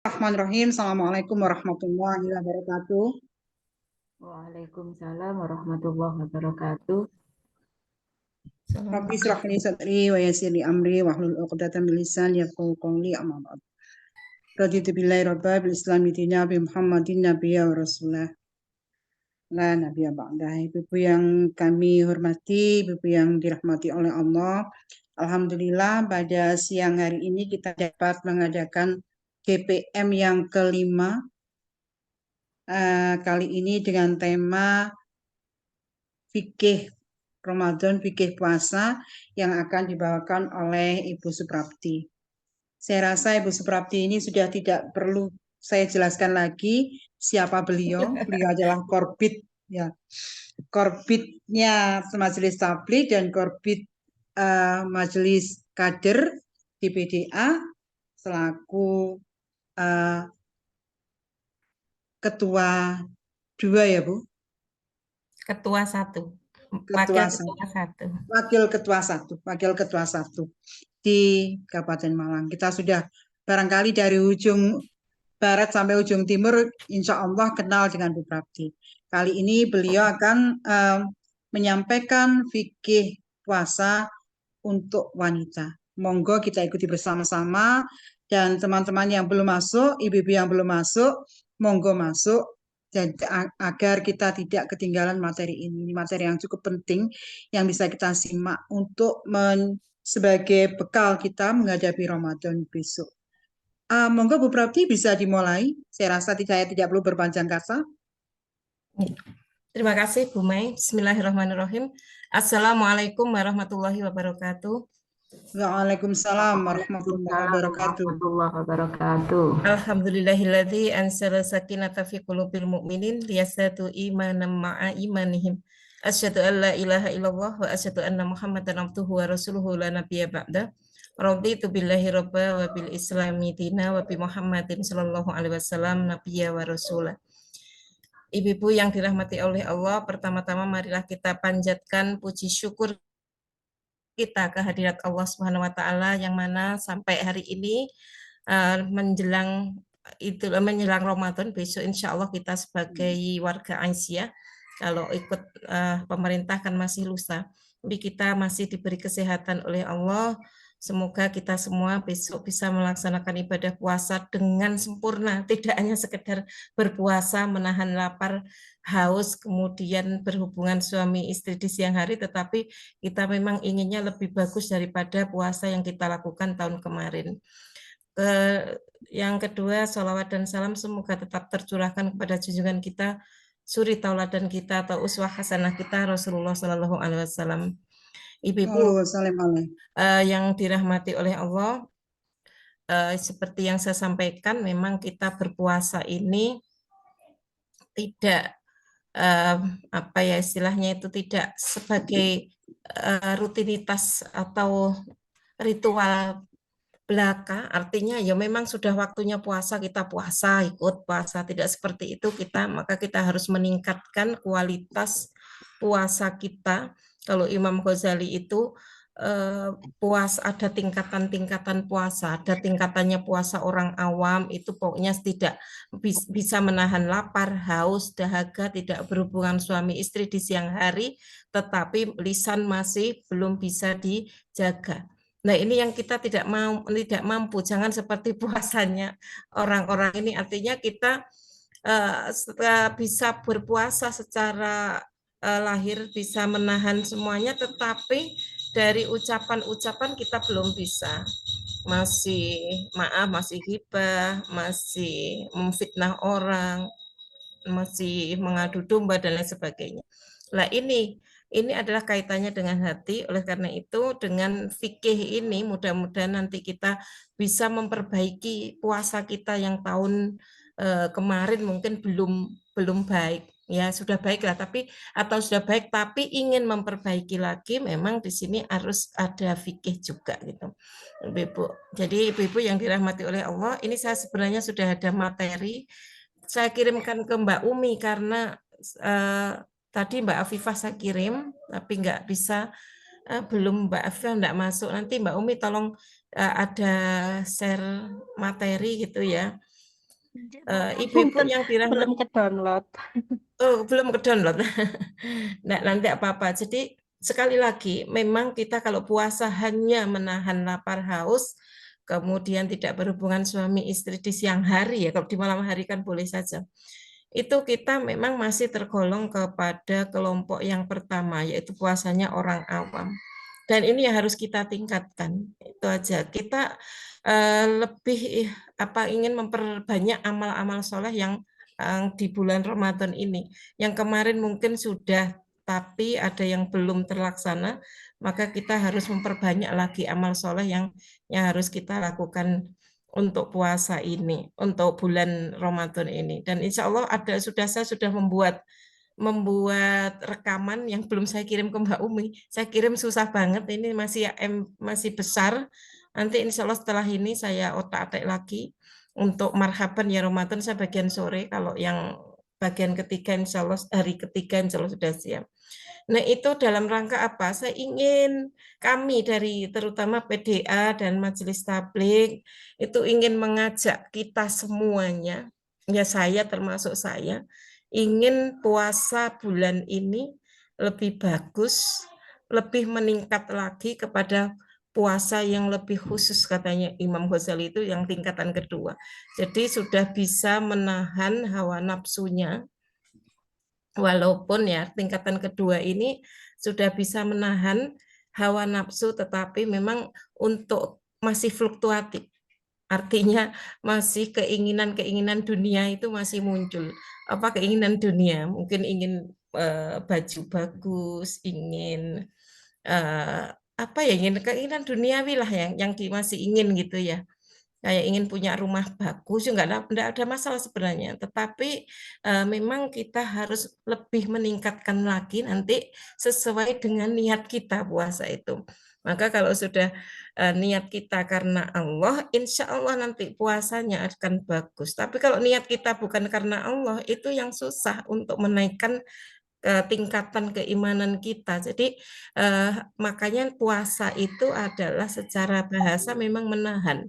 Bismillahirrahmanirrahim. Assalamualaikum warahmatullahi wabarakatuh. Waalaikumsalam warahmatullahi wabarakatuh. Rabbi shrah li sadri wa yassir li amri wahlul 'uqdatam min lisani yafqahu qawli amma ba'd. Raditu billahi rabba bil islami dina bi Muhammadin nabiyya wa rasulah. La nabiyya ba'dah. Ibu yang kami hormati, ibu yang dirahmati oleh Allah. Alhamdulillah pada siang hari ini kita dapat mengadakan GPM yang kelima. Kali ini dengan tema fikih Ramadan, fikih puasa yang akan dibawakan oleh Ibu Suprapti. Saya rasa Ibu Suprapti ini sudah tidak perlu saya jelaskan lagi siapa beliau. Beliau adalah korbit, ya, korbitnya Majelis Tabligh dan korbit Majelis Kader di PDA selaku ketua 2 ya Bu. Ketua 1. Ketua Wakil ketua 1. Wakil ketua 1 di Kabupaten Malang. Kita sudah barangkali dari ujung barat sampai ujung timur, insya Allah kenal dengan Bu Prapti. Kali ini beliau akan menyampaikan fikih puasa untuk wanita. Monggo kita ikuti bersama-sama, dan teman-teman yang belum masuk, ibu-ibu yang belum masuk, monggo masuk, dan agar kita tidak ketinggalan materi ini. Ini materi yang cukup penting yang bisa kita simak untuk sebagai bekal kita menghadapi Ramadan besok. Monggo Bu Prapti bisa dimulai. Saya rasa saya tidak perlu berpanjang kata. Terima kasih Bu Mai. Bismillahirrahmanirrahim. Assalamualaikum warahmatullahi wabarakatuh. Waalaikumsalam warahmatullahi wabarakatuh. Alhamdulillahilladzi anzala sakinata fi qulubil mu'minin liyasatu imanan ma'a imanihim. Asyhadu an la ilaha illallah wa asyhadu anna Muhammadan abduhu wa rasuluhu la nabiyya ba'da. Raditu billahi rabba wa bil islami dina wa bi Muhammadin sallallahu alaihi wasallam nabiyya wa rasulah. Ibu-ibu yang dirahmati oleh Allah, pertama-tama marilah kita panjatkan puji syukur kita kehadirat Allah Subhanahu wa taala yang mana sampai hari ini menjelang Ramadan besok insya Allah kita sebagai warga Aisyah kalau ikut pemerintah kan masih lusa, tapi kita masih diberi kesehatan oleh Allah. Semoga kita semua besok bisa melaksanakan ibadah puasa dengan sempurna, tidak hanya sekedar berpuasa menahan lapar, haus, kemudian berhubungan suami istri di siang hari, tetapi kita memang inginnya lebih bagus daripada puasa yang kita lakukan tahun kemarin. Yang kedua, sholawat dan salam semoga tetap tercurahkan kepada junjungan kita, suri tauladan kita atau uswah hasanah kita, Rasulullah Shallallahu Alaihi Wasallam. Ibu-ibu yang dirahmati oleh Allah, seperti yang saya sampaikan, memang kita berpuasa ini tidak apa ya istilahnya itu tidak sebagai rutinitas atau ritual belaka, artinya ya memang sudah waktunya puasa, kita puasa, ikut puasa, tidak seperti itu kita, maka kita harus meningkatkan kualitas puasa kita. Kalau Imam Ghazali itu ada tingkatan-tingkatan puasa, ada tingkatannya puasa orang awam, itu pokoknya tidak bisa menahan lapar, haus, dahaga, tidak berhubungan suami istri di siang hari, tetapi lisan masih belum bisa dijaga. Nah, ini yang kita tidak mampu, jangan seperti puasanya orang-orang ini. Artinya kita bisa berpuasa secara lahir, bisa menahan semuanya, tetapi dari ucapan-ucapan kita belum bisa. Masih hibah, masih memfitnah orang, masih mengadu domba dan lain sebagainya. Nah, ini adalah kaitannya dengan hati, oleh karena itu dengan fikih ini mudah-mudahan nanti kita bisa memperbaiki puasa kita yang tahun kemarin mungkin belum baik, ya sudah baik lah, atau sudah baik tapi ingin memperbaiki lagi, memang di sini harus ada fikih juga gitu, Ibu. Jadi ibu-ibu yang dirahmati oleh Allah, ini saya sebenarnya sudah ada materi, saya kirimkan ke Mbak Umi karena tadi Mbak Afifah saya kirim, tapi nggak bisa, belum Mbak Afifah nggak masuk. Nanti Mbak Umi tolong ada share materi gitu ya. Ibu-ibu yang belum ke download. Oh, belum ke download. Nah, nanti apa-apa. Jadi sekali lagi, memang kita kalau puasa hanya menahan lapar haus, kemudian tidak berhubungan suami istri di siang hari ya, kalau di malam hari kan boleh saja. Itu kita memang masih tergolong kepada kelompok yang pertama, yaitu puasanya orang awam. Dan ini yang harus kita tingkatkan. Itu aja. Kita lebih ingin memperbanyak amal-amal soleh yang di bulan Ramadan ini. Yang kemarin mungkin sudah, tapi ada yang belum terlaksana, maka kita harus memperbanyak lagi amal soleh yang harus kita lakukan untuk puasa ini, untuk bulan Ramadan ini. Dan insya Allah saya sudah membuat rekaman yang belum saya kirim ke Mbak Umi. Saya kirim susah banget, ini masih besar. Nanti insya Allah setelah ini saya otak-atik lagi untuk marhaban ya Ramadan, saya bagian sore. Kalau yang bagian ketiga insya Allah hari ketiga insya Allah sudah siap. Nah, itu dalam rangka apa? Saya ingin kami dari terutama PDA dan Majelis Tabligh itu ingin mengajak kita semuanya, ya saya termasuk saya, ingin puasa bulan ini lebih bagus, lebih meningkat lagi kepada puasa yang lebih khusus, katanya Imam Ghazali itu yang tingkatan kedua. Jadi sudah bisa menahan hawa nafsunya, walaupun ya tingkatan kedua ini sudah bisa menahan hawa nafsu, tetapi memang untuk masih fluktuatif. Artinya masih keinginan-keinginan dunia itu masih muncul. Apa keinginan dunia? Mungkin ingin baju bagus, ingin ingin keinginan duniawi lah yang masih ingin gitu ya. Kayak ingin punya rumah bagus, enggak ada masalah sebenarnya. Tetapi memang kita harus lebih meningkatkan lagi nanti sesuai dengan niat kita puasa itu. Maka kalau sudah niat kita karena Allah, insya Allah nanti puasanya akan bagus. Tapi kalau niat kita bukan karena Allah, itu yang susah untuk menaikkan tingkatan keimanan kita. Jadi makanya puasa itu adalah secara bahasa memang menahan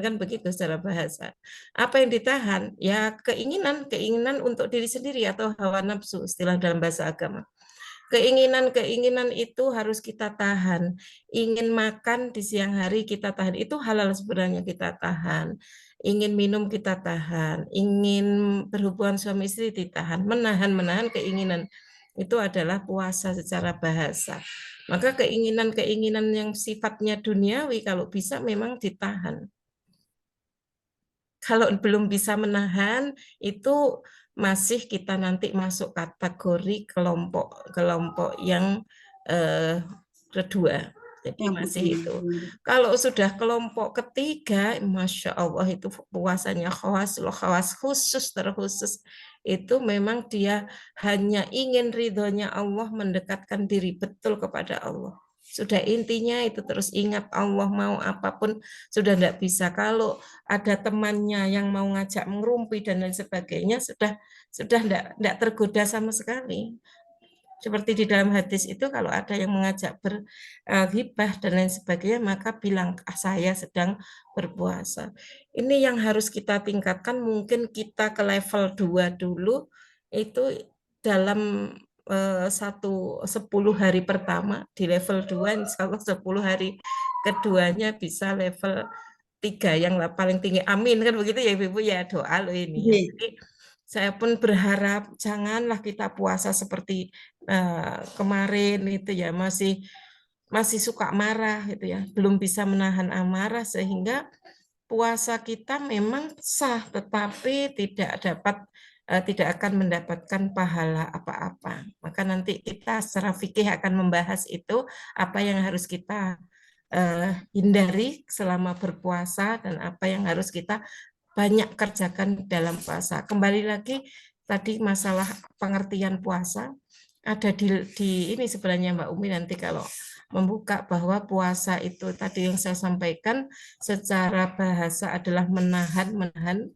kan begitu secara bahasa. Apa yang ditahan? Ya keinginan untuk diri sendiri atau hawa nafsu, istilah dalam bahasa agama. Keinginan-keinginan itu harus kita tahan. Ingin makan di siang hari kita tahan. Itu halal sebenarnya kita tahan. Ingin minum kita tahan. Ingin berhubungan suami istri ditahan. Menahan keinginan. Itu adalah puasa secara bahasa. Maka keinginan-keinginan yang sifatnya duniawi kalau bisa memang ditahan. Kalau belum bisa menahan, itu masih kita nanti masuk kategori kelompok yang kedua. Jadi masih itu. Kalau sudah kelompok ketiga, Masya Allah itu puasanya khawas khusus terkhusus. Itu memang dia hanya ingin ridhonya Allah, mendekatkan diri betul kepada Allah. Sudah intinya itu terus ingat Allah, mau apapun sudah tidak bisa. Kalau ada temannya yang mau ngajak mengerumpi dan lain sebagainya, sudah tidak tergoda sama sekali. Seperti di dalam hadis itu, kalau ada yang mengajak berghibah dan lain sebagainya, maka bilang saya sedang berpuasa. Ini yang harus kita tingkatkan. Mungkin kita ke level 2 dulu, itu dalam 10 hari pertama di level 2, insya Allah 10 hari keduanya bisa level 3 yang paling tinggi. Amin kan begitu ya Ibu ya, doa loh ini. Jadi saya pun berharap janganlah kita puasa seperti kemarin itu ya, masih suka marah gitu ya, belum bisa menahan amarah sehingga puasa kita memang sah, tetapi tidak akan mendapatkan pahala apa-apa. Maka nanti kita secara fikih akan membahas itu, apa yang harus kita hindari selama berpuasa dan apa yang harus kita banyak kerjakan dalam puasa. Kembali lagi tadi masalah pengertian puasa, ada di ini sebenarnya Mbak Umi nanti kalau membuka bahwa puasa itu tadi yang saya sampaikan secara bahasa adalah menahan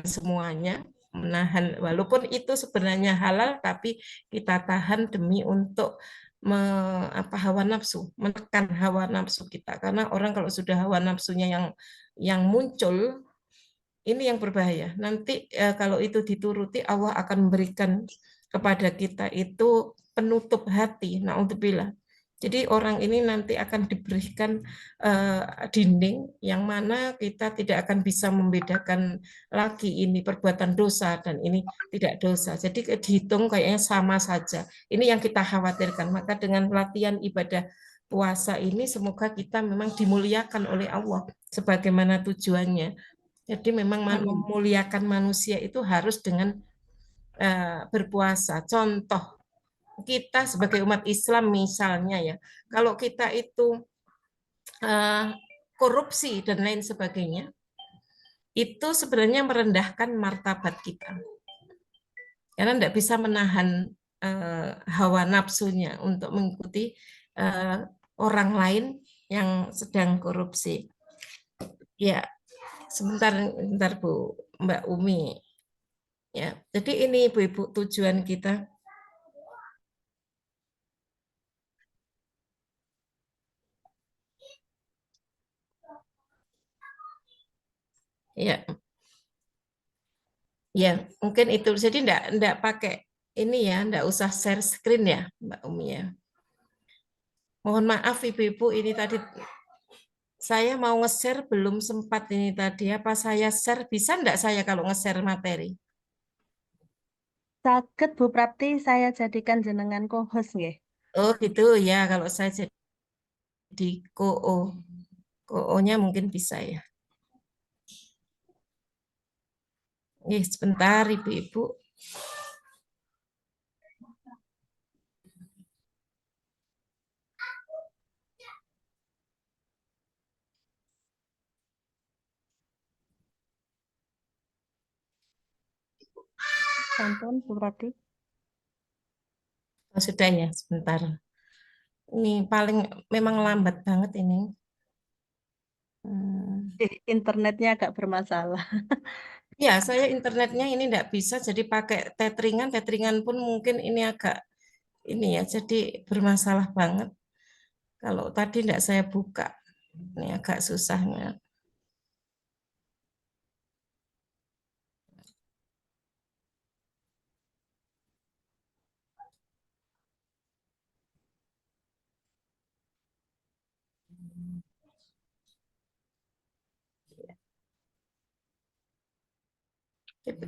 semuanya, menahan walaupun itu sebenarnya halal tapi kita tahan demi untuk hawa nafsu, menekan hawa nafsu kita, karena orang kalau sudah hawa nafsunya yang muncul Ini yang berbahaya. Nanti kalau itu dituruti, Allah akan memberikan kepada kita itu penutup hati. Na'udzubillah. Jadi orang ini nanti akan diberikan dinding yang mana kita tidak akan bisa membedakan lagi ini perbuatan dosa dan ini tidak dosa. Jadi dihitung kayaknya sama saja. Ini yang kita khawatirkan. Maka dengan latihan ibadah puasa ini semoga kita memang dimuliakan oleh Allah sebagaimana tujuannya. Jadi memang memuliakan manusia itu harus dengan berpuasa. Contoh, kita sebagai umat Islam misalnya ya, kalau kita itu korupsi dan lain sebagainya, itu sebenarnya merendahkan martabat kita. Karena tidak bisa menahan hawa nafsunya untuk mengikuti orang lain yang sedang korupsi. Ya, sebentar Bu, Mbak Umi. Ya, jadi ini Ibu-ibu tujuan kita. Ya, ya mungkin itu. Jadi enggak pakai ini ya, enggak usah share screen ya, Mbak Umi ya. Mohon maaf Ibu-ibu, ini tadi saya mau nge-share belum sempat ini tadi. Apa saya share? Bisa enggak saya kalau nge-share materi? Saged Bu Prapti, saya jadikan jenengan co-host nggih. Oh gitu ya, kalau saya jadi ko-nya mungkin bisa ya. Sebentar Ibu-ibu. Sampun Bu Prapti. Oh, sudah ya, sebentar. Ini paling memang lambat banget ini. Internetnya agak bermasalah. Ya, saya internetnya ini enggak bisa, jadi pakai tetheringan pun mungkin ini agak ini ya, jadi bermasalah banget. Kalau tadi enggak saya buka, ini agak susahnya.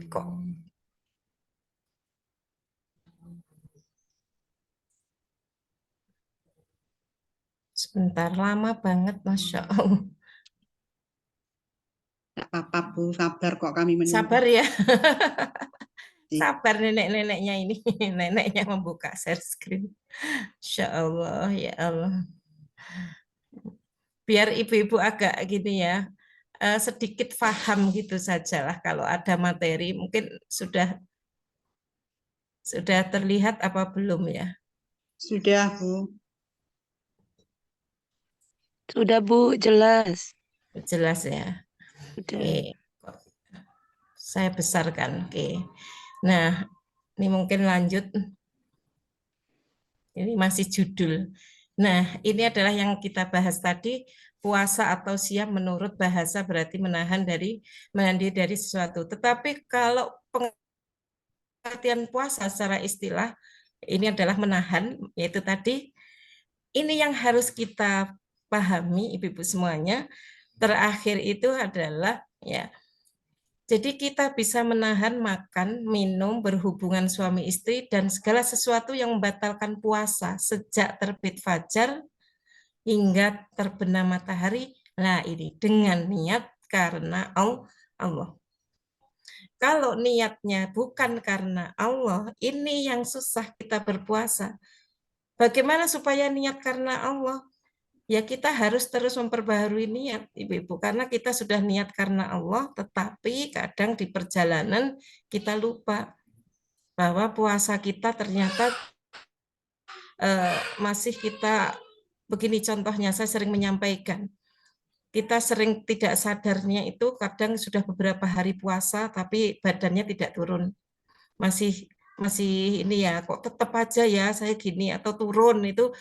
Kok sebentar, lama banget, Masya Allah. Tidak apa-apa Bu, sabar kok kami menunggu. Sabar ya. Sabar nenek-neneknya ini, neneknya membuka share screen. Masya Allah, ya Allah. Biar ibu-ibu agak gini ya, sedikit paham gitu sajalah kalau ada materi. Mungkin sudah terlihat apa belum ya? Sudah Bu. Sudah Bu, jelas. Jelas ya. Sudah. Oke. Saya besarkan. Oke. Nah, ini mungkin lanjut. Ini masih judul. Nah, ini adalah yang kita bahas tadi, puasa atau siam menurut bahasa berarti menahan dari sesuatu. Tetapi kalau pengertian puasa secara istilah ini adalah menahan, yaitu tadi ini yang harus kita pahami ibu-ibu semuanya. Terakhir itu adalah ya. Jadi kita bisa menahan makan, minum, berhubungan suami istri dan segala sesuatu yang membatalkan puasa sejak terbit fajar hingga terbenam matahari. Nah, ini dengan niat karena Allah. Kalau niatnya bukan karena Allah, ini yang susah kita berpuasa. Bagaimana supaya niat karena Allah? Ya kita harus terus memperbaharui niat, Ibu-ibu, karena kita sudah niat karena Allah, tetapi kadang di perjalanan kita lupa bahwa puasa kita ternyata masih kita begini contohnya, saya sering menyampaikan, kita sering tidak sadarnya itu kadang sudah beberapa hari puasa, tapi badannya tidak turun, masih ini ya, kok tetap aja ya saya gini atau turun itu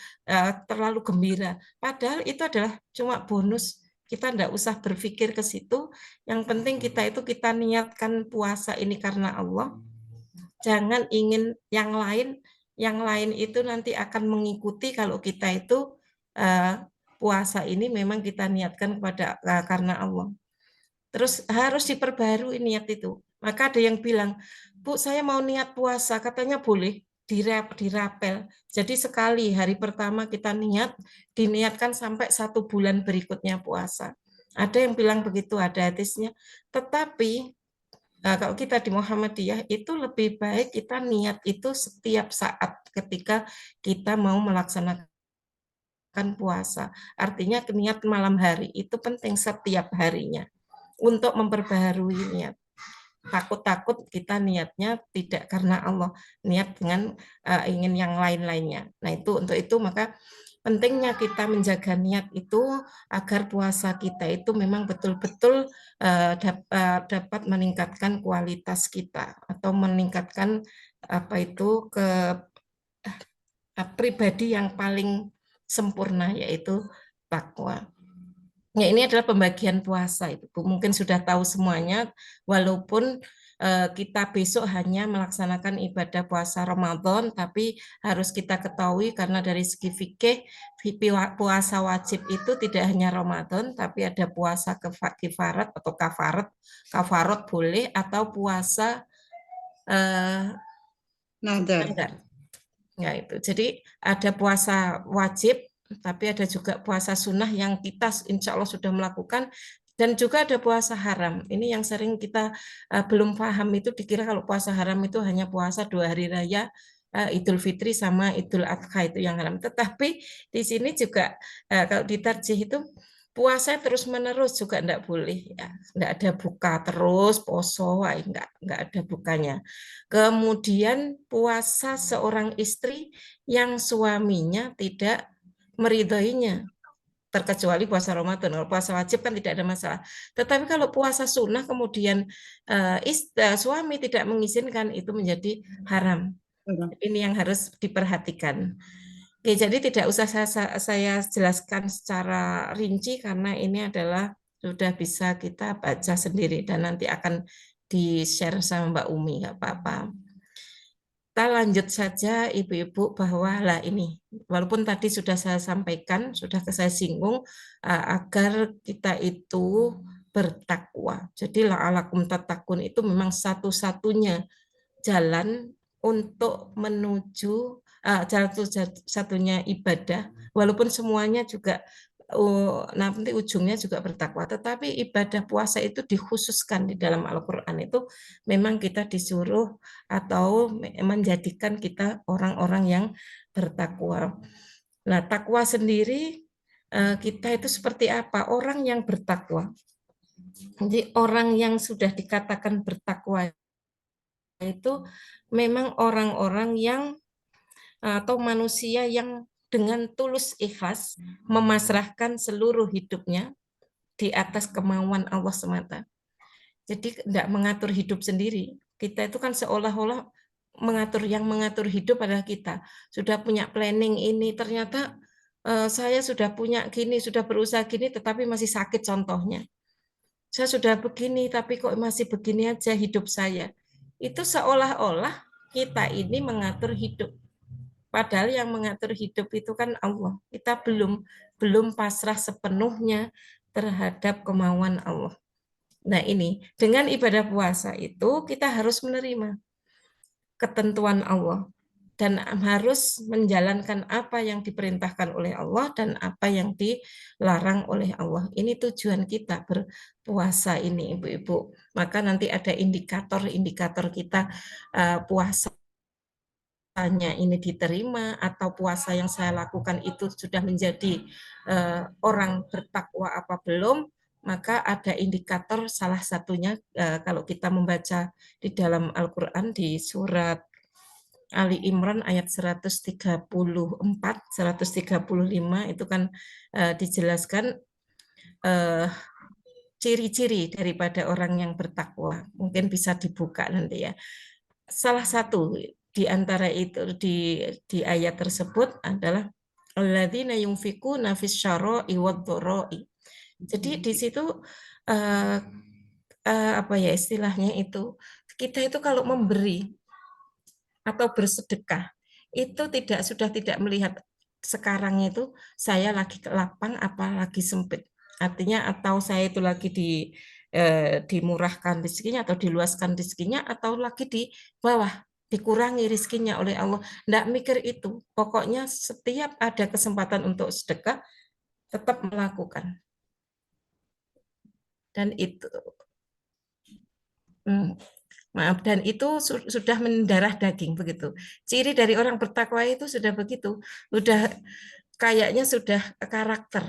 terlalu gembira. Padahal itu adalah cuma bonus Kita enggak usah berpikir ke situ. Yang penting kita niatkan puasa ini karena Allah. Jangan ingin yang lain. Yang lain itu nanti akan mengikuti kalau kita itu puasa ini memang kita niatkan karena Allah. Terus harus diperbarui niat itu. Maka ada yang bilang, Bu, saya mau niat puasa, katanya boleh dirapel. Jadi sekali hari pertama kita diniatkan sampai 1 bulan berikutnya puasa. Ada yang bilang begitu, ada hadisnya. Tetapi kalau kita di Muhammadiyah itu lebih baik kita niat itu setiap saat ketika kita mau melaksanakan puasa. Artinya niat malam hari itu penting setiap harinya untuk memperbaharui niat. Takut-takut kita niatnya tidak karena Allah, niat dengan ingin yang lain-lainnya. Nah, untuk itu maka pentingnya kita menjaga niat itu agar puasa kita itu memang betul-betul dapat meningkatkan kualitas kita atau meningkatkan pribadi yang paling sempurna, yaitu takwa. Ya, ini adalah pembagian puasa, Ibu. Mungkin sudah tahu semuanya, walaupun kita besok hanya melaksanakan ibadah puasa Ramadan, tapi harus kita ketahui karena dari segi fikih, puasa wajib itu tidak hanya Ramadan, tapi ada puasa kifarat atau kafarat boleh, atau puasa Nadar. Ya, itu. Jadi ada puasa wajib, tapi ada juga puasa sunnah yang kita insya Allah sudah melakukan, dan juga ada puasa haram. Ini yang sering kita belum paham, itu dikira kalau puasa haram itu hanya puasa 2 hari raya, Idul Fitri sama Idul Adha itu yang haram. Tetapi di sini juga kalau ditarjih itu puasa terus menerus juga enggak boleh, ya. Enggak ada buka terus, poso, enggak ada bukanya. Kemudian puasa seorang istri yang suaminya tidak meridhoinya, terkecuali puasa Ramadan. Kalau puasa wajib kan tidak ada masalah. Tetapi kalau puasa sunnah kemudian suami tidak mengizinkan, itu menjadi haram. Ini yang harus diperhatikan. Oke, jadi tidak usah saya jelaskan secara rinci karena ini adalah sudah bisa kita baca sendiri dan nanti akan di-share sama Mbak Umi, nggak apa-apa. Kita lanjut saja Ibu-ibu, bahwa lah ini, walaupun tadi sudah saya sampaikan, sudah saya singgung, agar kita itu bertakwa. Jadi la'alakum tattaqun itu memang satu-satunya jalan untuk menuju satunya ibadah, walaupun semuanya juga nanti ujungnya juga bertakwa, tetapi ibadah puasa itu dikhususkan di dalam Al-Quran, itu memang kita disuruh atau menjadikan kita orang-orang yang bertakwa. Nah, takwa sendiri kita itu seperti apa? Orang yang bertakwa. Jadi orang yang sudah dikatakan bertakwa itu memang orang-orang yang atau manusia yang dengan tulus ikhlas memasrahkan seluruh hidupnya di atas kemauan Allah semata. Jadi tidak mengatur hidup sendiri. Kita itu kan seolah-olah mengatur hidup adalah kita. Sudah punya planning ini, ternyata saya sudah punya gini, sudah berusaha gini, tetapi masih sakit contohnya. Saya sudah begini, tapi kok masih begini aja hidup saya. Itu seolah-olah kita ini mengatur hidup. Padahal yang mengatur hidup itu kan Allah. Kita belum pasrah sepenuhnya terhadap kemauan Allah. Nah, ini dengan ibadah puasa itu kita harus menerima ketentuan Allah dan harus menjalankan apa yang diperintahkan oleh Allah dan apa yang dilarang oleh Allah. Ini tujuan kita berpuasa ini, Ibu-ibu. Maka nanti ada indikator-indikator kita puasanya ini diterima atau puasa yang saya lakukan itu sudah menjadi orang bertakwa apa belum. Maka ada indikator, salah satunya kalau kita membaca di dalam Al-Quran di surat Ali Imran ayat 134, 135 itu kan dijelaskan ciri-ciri daripada orang yang bertakwa. Mungkin bisa dibuka nanti ya. Salah satu di antara itu di ayat tersebut adalah alladzina yunfikuna fis syara'i wad-dharra'i. Jadi di situ uh, apa ya istilahnya itu, kita itu kalau memberi atau bersedekah itu sudah tidak melihat sekarang itu saya lagi lapang apa lagi sempit. Artinya atau saya itu lagi dimurahkan rezekinya atau diluaskan rezekinya atau lagi di bawah dikurangi rezekinya oleh Allah. Nggak mikir itu. Pokoknya setiap ada kesempatan untuk sedekah tetap melakukan. Dan itu maaf, dan itu sudah mendarah daging begitu. Ciri dari orang bertakwa itu sudah begitu, sudah kayaknya sudah karakter.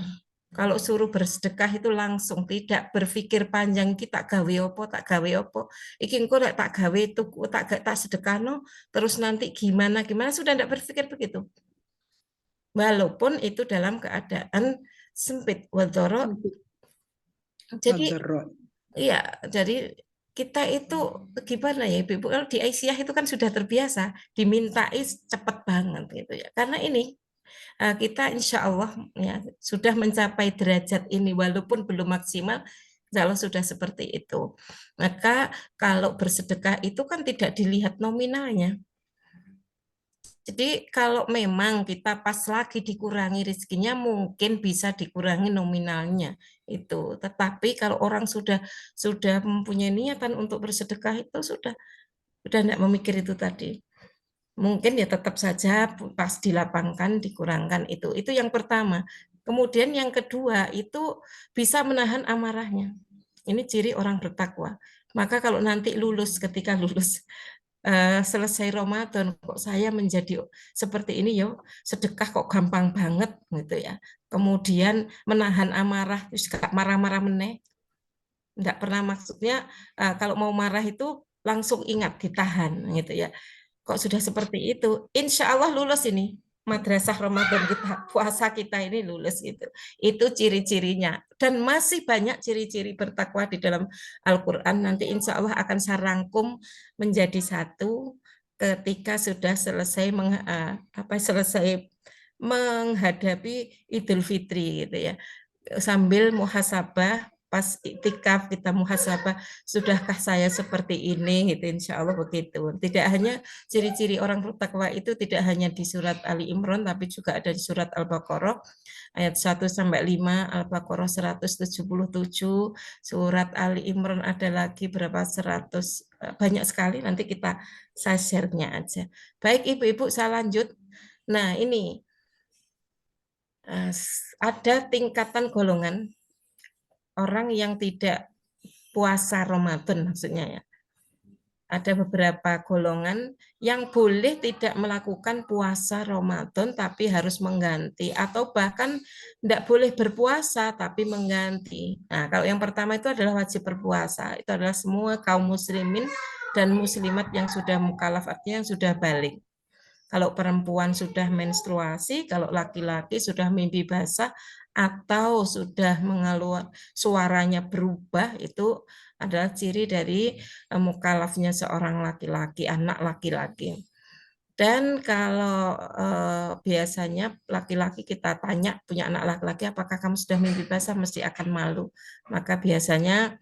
Kalau suruh bersedekah itu langsung, tidak berpikir panjang kita gawe opo tak gawe opo. Iki engko tak gawe tuku tak sedekahno terus nanti gimana sudah tidak berpikir begitu. Walaupun itu dalam keadaan sempit wadoro. Jadi iya, jadi kita itu gimana ya Ibu, kalau di Aisyah itu kan sudah terbiasa dimintai cepat banget gitu ya. Karena ini kita insya Allah ya sudah mencapai derajat ini walaupun belum maksimal, insya Allah sudah seperti itu. Maka kalau bersedekah itu kan tidak dilihat nominalnya. Jadi kalau memang kita pas lagi dikurangi rezekinya mungkin bisa dikurangi nominalnya itu. Tetapi kalau orang sudah mempunyai niatan untuk bersedekah itu sudah tidak memikir itu tadi. Mungkin ya tetap saja pas dilapangkan dikurangkan itu. Itu yang pertama. Kemudian yang kedua itu bisa menahan amarahnya. Ini ciri orang bertakwa. Maka kalau nanti ketika lulus selesai Ramadan kok saya menjadi seperti ini yo, sedekah kok gampang banget gitu ya. Kemudian menahan amarah, gak marah-marah meneh. Enggak pernah maksudnya kalau mau marah itu langsung ingat ditahan gitu ya. Kok sudah seperti itu, insya Allah lulus ini madrasah Ramadan kita, puasa kita ini lulus gitu. Itu ciri-cirinya. Dan masih banyak ciri-ciri bertakwa di dalam Al-Quran. Nanti insya Allah akan saya rangkum menjadi satu ketika sudah selesai selesai menghadapi Idul Fitri gitu ya. Sambil muhasabah pas iktikaf kita muhasabah, sudahkah saya seperti ini gitu, insya Allah begitu. Tidak hanya ciri-ciri orang bertakwa itu tidak hanya di surat Ali Imran tapi juga ada di surat Al-Baqarah ayat 1 sampai 5, Al-Baqarah 177, surat Ali Imran ada lagi berapa 100, banyak sekali, nanti saya share-nya aja. Baik Ibu-ibu, saya lanjut. Nah, ini ada tingkatan golongan orang yang tidak puasa Ramadan maksudnya ya. Ada beberapa golongan yang boleh tidak melakukan puasa Ramadan tapi harus mengganti atau bahkan tidak boleh berpuasa tapi mengganti. Nah, kalau yang pertama itu adalah wajib berpuasa. Itu adalah semua kaum muslimin dan muslimat yang sudah mukallaf, artinya yang sudah balik. Kalau perempuan sudah menstruasi, kalau laki-laki sudah mimpi basah atau sudah mengeluarkan suaranya berubah, itu adalah ciri dari mukallafnya seorang laki-laki, anak laki-laki. Dan kalau biasanya laki-laki kita tanya punya anak laki-laki, apakah kamu sudah mimpi basah, mesti akan malu. Maka biasanya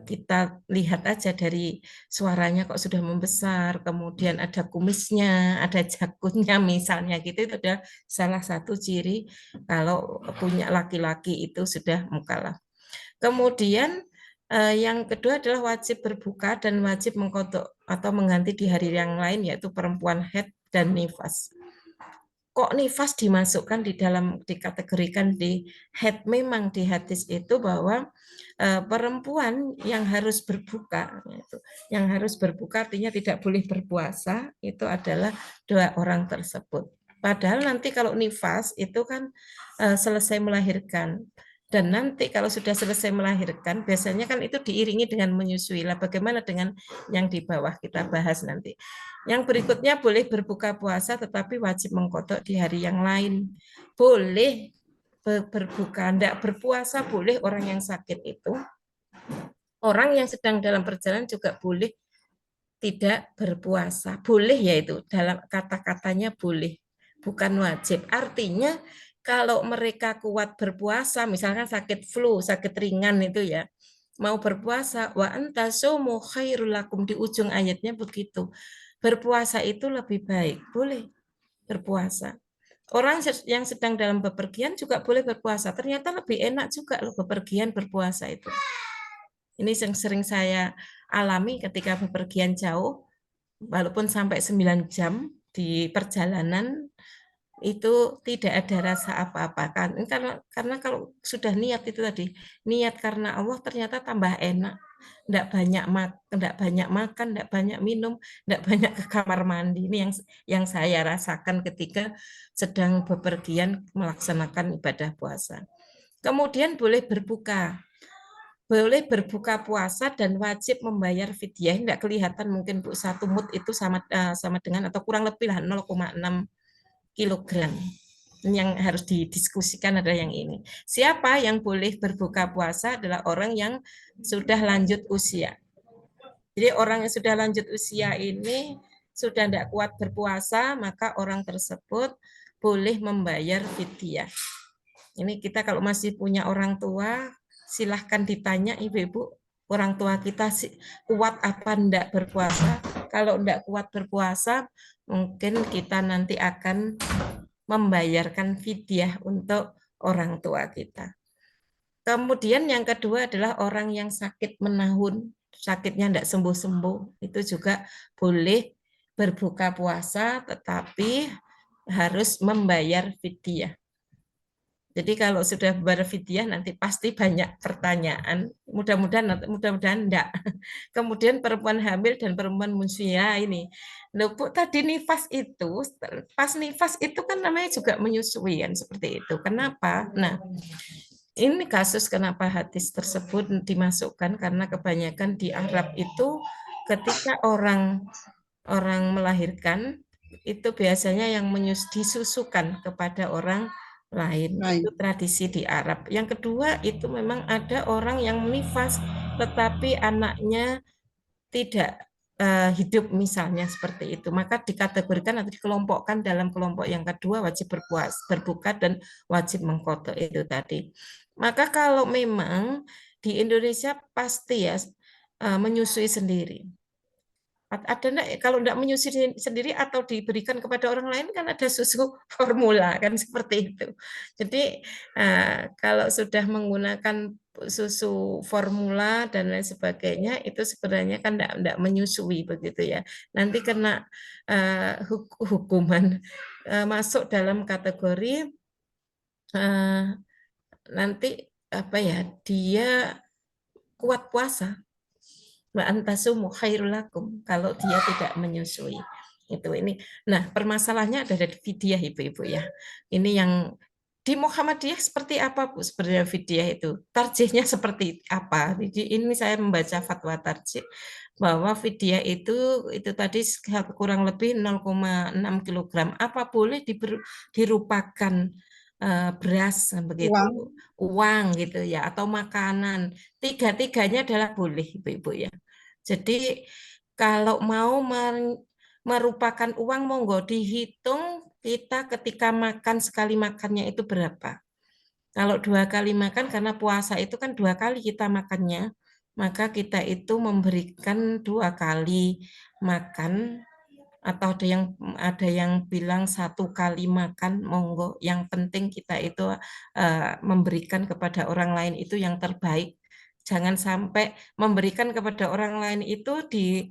kita lihat aja dari suaranya kok sudah membesar, kemudian ada kumisnya, ada jakunnya misalnya gitu, itu adalah salah satu ciri kalau punya laki-laki itu sudah mukallaf. Kemudian yang kedua adalah wajib berbuka dan wajib mengkodok atau mengganti di hari yang lain, yaitu perempuan haid dan nifas. Kok nifas dimasukkan dikategorikan di haid? Memang di hadis itu bahwa perempuan yang harus berbuka, yang harus berbuka artinya tidak boleh berpuasa, itu adalah 2 orang tersebut. Padahal nanti kalau nifas itu kan selesai melahirkan. Dan nanti kalau sudah selesai melahirkan, biasanya kan itu diiringi dengan menyusui. Lah bagaimana dengan yang di bawah, kita bahas nanti. Yang berikutnya boleh berbuka puasa tetapi wajib mengkodok di hari yang lain. Boleh berbuka, tidak berpuasa boleh orang yang sakit itu. Orang yang sedang dalam perjalanan juga boleh tidak berpuasa. Boleh yaitu dalam kata-katanya boleh, bukan wajib. Artinya Kalau mereka kuat berpuasa, misalkan sakit flu, sakit ringan itu ya, mau berpuasa, wa antasumu khairul lakum, di ujung ayatnya begitu. Berpuasa itu lebih baik, boleh berpuasa. Orang yang sedang dalam bepergian juga boleh berpuasa. Ternyata lebih enak juga loh bepergian berpuasa itu. Ini yang sering saya alami ketika bepergian jauh, walaupun sampai 9 jam di perjalanan, itu tidak ada rasa apa-apa kan, karena kalau sudah niat itu tadi, niat karena Allah, ternyata tambah enak. Enggak banyak makan, enggak banyak minum, enggak banyak ke kamar mandi. Ini yang saya rasakan ketika sedang bepergian melaksanakan ibadah puasa. Kemudian boleh berbuka puasa dan wajib membayar fidyah. Enggak kelihatan mungkin Bu, 1 mud itu sama dengan atau kurang lebih lah 0,6 kilogram. Yang harus didiskusikan adalah yang ini. Siapa yang boleh berbuka puasa adalah orang yang sudah lanjut usia. Jadi orang yang sudah lanjut usia ini sudah tidak kuat berpuasa, maka orang tersebut boleh membayar fidyah. Ini kita kalau masih punya orang tua, silahkan ditanya ibu-ibu, orang tua kita kuat apa enggak berpuasa. Kalau enggak kuat berpuasa, mungkin kita nanti akan membayarkan fidyah untuk orang tua kita. Kemudian yang kedua adalah orang yang sakit menahun, sakitnya tidak sembuh-sembuh, itu juga boleh berbuka puasa, tetapi harus membayar fidyah. Jadi kalau sudah berfidyah nanti pasti banyak pertanyaan. Mudah-mudahan enggak. Kemudian perempuan hamil dan perempuan musia ini. Loh, Bu, tadi nifas itu, pas nifas itu kan namanya juga menyusui kan seperti itu. Kenapa? Nah, ini kasus kenapa hadis tersebut dimasukkan karena kebanyakan di Arab itu ketika orang melahirkan itu biasanya yang disusukan kepada orang lain. Itu tradisi di Arab. Yang kedua itu memang ada orang yang nifas tetapi anaknya tidak hidup misalnya seperti itu. Maka dikategorikan atau dikelompokkan dalam kelompok yang kedua, wajib berbuka dan wajib mengqadha itu tadi. Maka kalau memang di Indonesia pasti ya menyusui sendiri. Ada enggak, kalau enggak menyusui sendiri atau diberikan kepada orang lain kan ada susu formula kan seperti itu. Jadi kalau sudah menggunakan susu formula dan lain sebagainya itu sebenarnya kan enggak menyusui begitu ya. Nanti kena hukuman masuk dalam kategori nanti apa ya, dia kuat puasa. Wa antasumu khairul lakum, kalau dia tidak menyusui. Itu ini. Nah, permasalahannya ada di fidyah ibu-ibu ya. Ini yang di Muhammadiyah seperti apa Bu sebenarnya fidyah itu? Tarjihnya seperti apa? Jadi ini saya membaca fatwa tarjih bahwa fidyah itu tadi kurang lebih 0,6 kilogram. Apa boleh dirupakan beras begitu, uang gitu ya, atau makanan? Tiga-tiganya adalah boleh ibu-ibu ya. Jadi kalau mau merupakan uang, monggo dihitung kita ketika makan sekali makannya itu berapa. Kalau 2 kali makan, karena puasa itu kan 2 kali kita makannya, maka kita itu memberikan 2 kali makan, atau ada yang bilang 1 kali makan, monggo. Yang penting kita itu memberikan kepada orang lain itu yang terbaik. Jangan sampai memberikan kepada orang lain itu di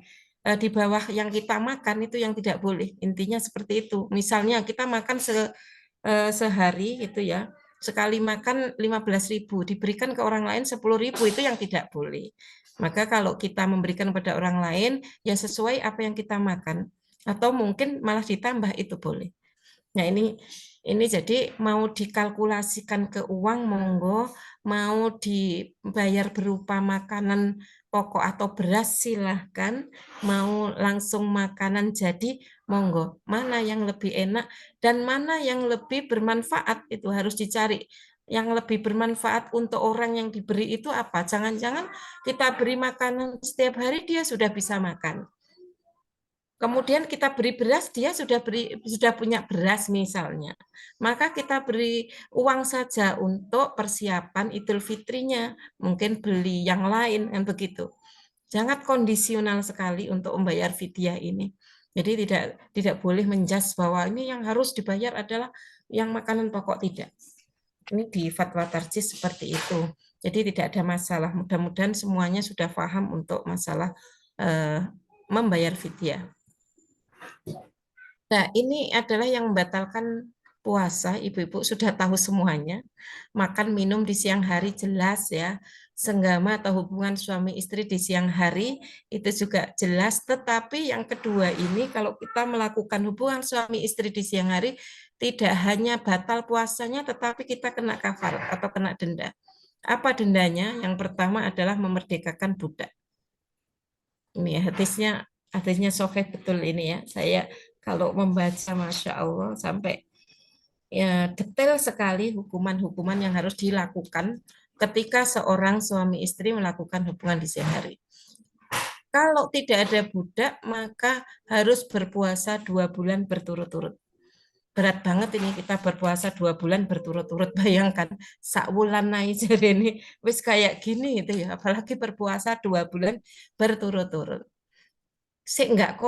bawah yang kita makan, itu yang tidak boleh. Intinya seperti itu. Misalnya kita makan sehari gitu ya, sekali makan 15.000, diberikan ke orang lain 10.000, itu yang tidak boleh. Maka kalau kita memberikan kepada orang lain, ya sesuai apa yang kita makan. Atau mungkin malah ditambah, itu boleh. Nah ini jadi mau dikalkulasikan ke uang, monggo, mau dibayar berupa makanan pokok atau beras silahkan, mau langsung makanan jadi monggo. Mana yang lebih enak dan mana yang lebih bermanfaat itu harus dicari. Yang lebih bermanfaat untuk orang yang diberi itu apa? Jangan-jangan kita beri makanan setiap hari dia sudah bisa makan. Kemudian kita beri beras, dia sudah punya beras misalnya. Maka kita beri uang saja untuk persiapan Idul Fitrinya, mungkin beli yang lain kan begitu. Sangat kondisional sekali untuk membayar fidyah ini. Jadi tidak boleh menjas bahwa ini yang harus dibayar adalah yang makanan pokok, tidak. Ini di fatwa tarjih seperti itu. Jadi tidak ada masalah. Mudah-mudahan semuanya sudah paham untuk masalah membayar fidyah. Nah, ini adalah yang membatalkan puasa. Ibu-ibu sudah tahu semuanya. Makan minum di siang hari jelas ya. Senggama atau hubungan suami istri di siang hari itu juga jelas. Tetapi yang kedua ini, kalau kita melakukan hubungan suami istri di siang hari, tidak hanya batal puasanya, tetapi kita kena kafarat atau kena denda. Apa dendanya? Yang pertama adalah memerdekakan budak. Ini ya, hadisnya sahih betul ini ya. Saya kalau membaca, Masya Allah, sampai ya, detail sekali hukuman-hukuman yang harus dilakukan ketika seorang suami istri melakukan hubungan di siang hari. Kalau tidak ada budak, maka harus berpuasa 2 bulan berturut-turut. Berat banget ini kita berpuasa 2 bulan berturut-turut. Bayangkan, sakwulan naik jadi ini, wis kayak gini itu ya, apalagi berpuasa 2 bulan berturut-turut. Nggak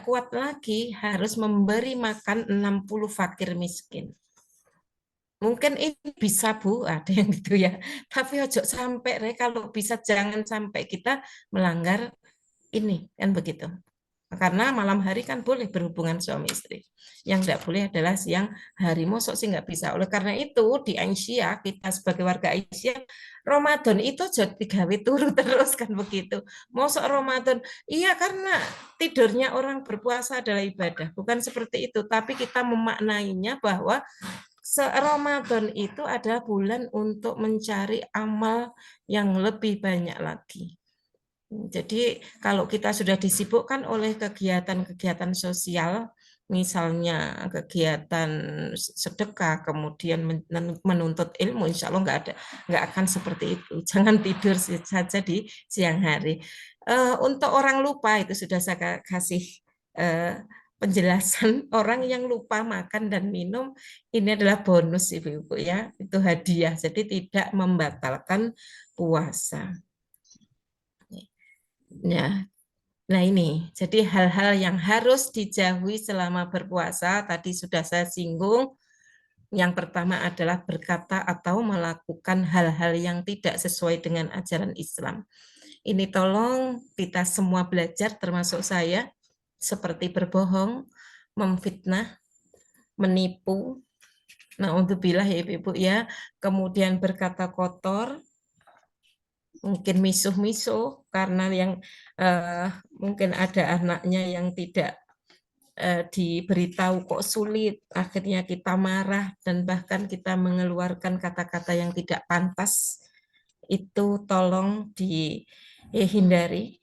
kuat lagi harus memberi makan 60 fakir miskin. Mungkin ini bisa Bu, ada yang gitu ya. Tapi ojo sampai, kalau bisa jangan sampai kita melanggar ini, kan begitu. Karena malam hari kan boleh berhubungan suami istri. Yang tidak boleh adalah siang hari. Mosok sih nggak bisa. Oleh karena itu di Aisyah, kita sebagai warga Aisyah, Ramadan itu jadi digawe turu terus kan begitu. Mosok Ramadan, iya karena tidurnya orang berpuasa adalah ibadah. Bukan seperti itu. Tapi kita memaknainya bahwa Ramadan itu adalah bulan untuk mencari amal yang lebih banyak lagi. Jadi kalau kita sudah disibukkan oleh kegiatan-kegiatan sosial, misalnya kegiatan sedekah, kemudian menuntut ilmu, insya Allah nggak akan seperti itu. Jangan tidur saja di siang hari. Untuk orang lupa itu sudah saya kasih penjelasan. Orang yang lupa makan dan minum ini adalah bonus ibu-ibu ya, itu hadiah. Jadi tidak membatalkan puasa. Ya, nah ini, jadi hal-hal yang harus dijauhi selama berpuasa, tadi sudah saya singgung. Yang pertama adalah berkata atau melakukan hal-hal yang tidak sesuai dengan ajaran Islam. Ini tolong kita semua belajar, termasuk saya, seperti berbohong, memfitnah, menipu, naudzubillah ya Ibu ya, kemudian berkata kotor, mungkin misuh-misuh karena yang mungkin ada anaknya yang tidak diberitahu kok sulit, akhirnya kita marah dan bahkan kita mengeluarkan kata-kata yang tidak pantas, itu tolong dihindari.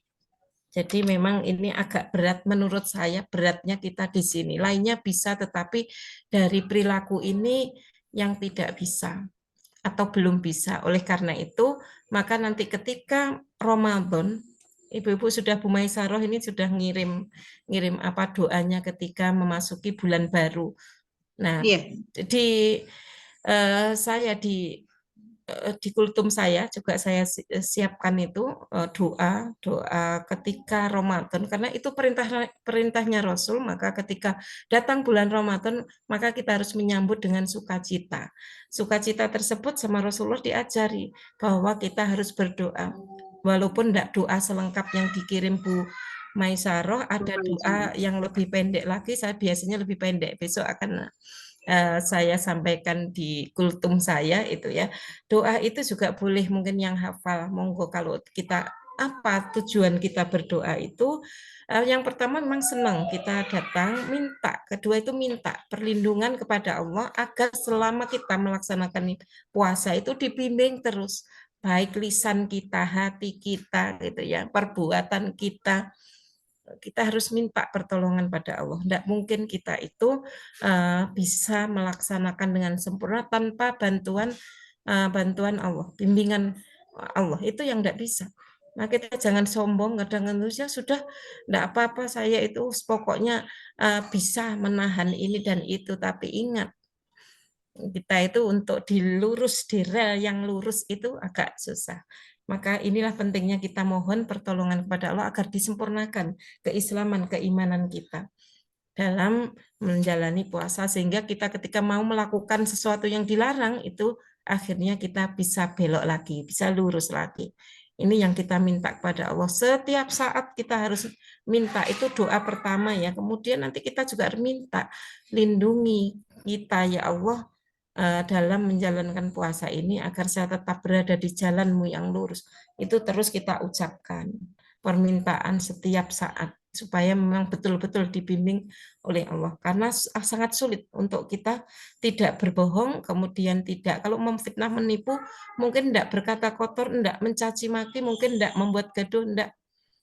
Jadi memang ini agak berat menurut saya, beratnya kita di sini. Lainnya bisa, tetapi dari perilaku ini yang tidak bisa atau belum bisa. Oleh karena itu, maka nanti ketika Ramadan, ibu-ibu sudah Bu Maisaroh ini sudah ngirim apa doanya ketika memasuki bulan baru. Nah, saya di kultum saya juga saya siapkan itu doa ketika Ramadan, karena itu perintahnya Rasul. Maka ketika datang bulan Ramadan, maka kita harus menyambut dengan sukacita. Sukacita tersebut sama Rasulullah diajari bahwa kita harus berdoa, walaupun tidak doa selengkap yang dikirim Bu Maisaroh, ada doa yang lebih pendek lagi. Saya biasanya lebih pendek, besok akan saya sampaikan di kultum saya itu ya. Doa itu juga boleh, mungkin yang hafal, monggo. Kalau kita apa tujuan kita berdoa itu, yang pertama memang senang kita datang minta, kedua itu minta perlindungan kepada Allah agar selama kita melaksanakan puasa itu dibimbing terus, baik lisan kita, hati kita gitu ya, perbuatan kita. Kita harus minta pertolongan pada Allah. Tidak mungkin kita itu bisa melaksanakan dengan sempurna tanpa bantuan Allah, bimbingan Allah. Itu yang tidak bisa. Nah, kita jangan sombong, kadang-kadang ya sudah, enggak apa-apa, saya itu pokoknya bisa menahan ini dan itu. Tapi ingat, kita itu untuk dilurus di rel yang lurus itu agak susah. Maka inilah pentingnya kita mohon pertolongan kepada Allah agar disempurnakan keislaman, keimanan kita dalam menjalani puasa, sehingga kita ketika mau melakukan sesuatu yang dilarang itu akhirnya kita bisa belok lagi, bisa lurus lagi. Ini yang kita minta kepada Allah. Setiap saat kita harus minta, itu doa pertama ya. Kemudian nanti kita juga harus minta, lindungi kita ya Allah dalam menjalankan puasa ini agar saya tetap berada di jalan-Mu yang lurus. Itu terus kita ucapkan permintaan setiap saat supaya memang betul-betul dibimbing oleh Allah. Karena sangat sulit untuk kita tidak berbohong, kemudian tidak, kalau memfitnah menipu, mungkin tidak berkata kotor, tidak mencaci maki, mungkin tidak membuat gaduh, tidak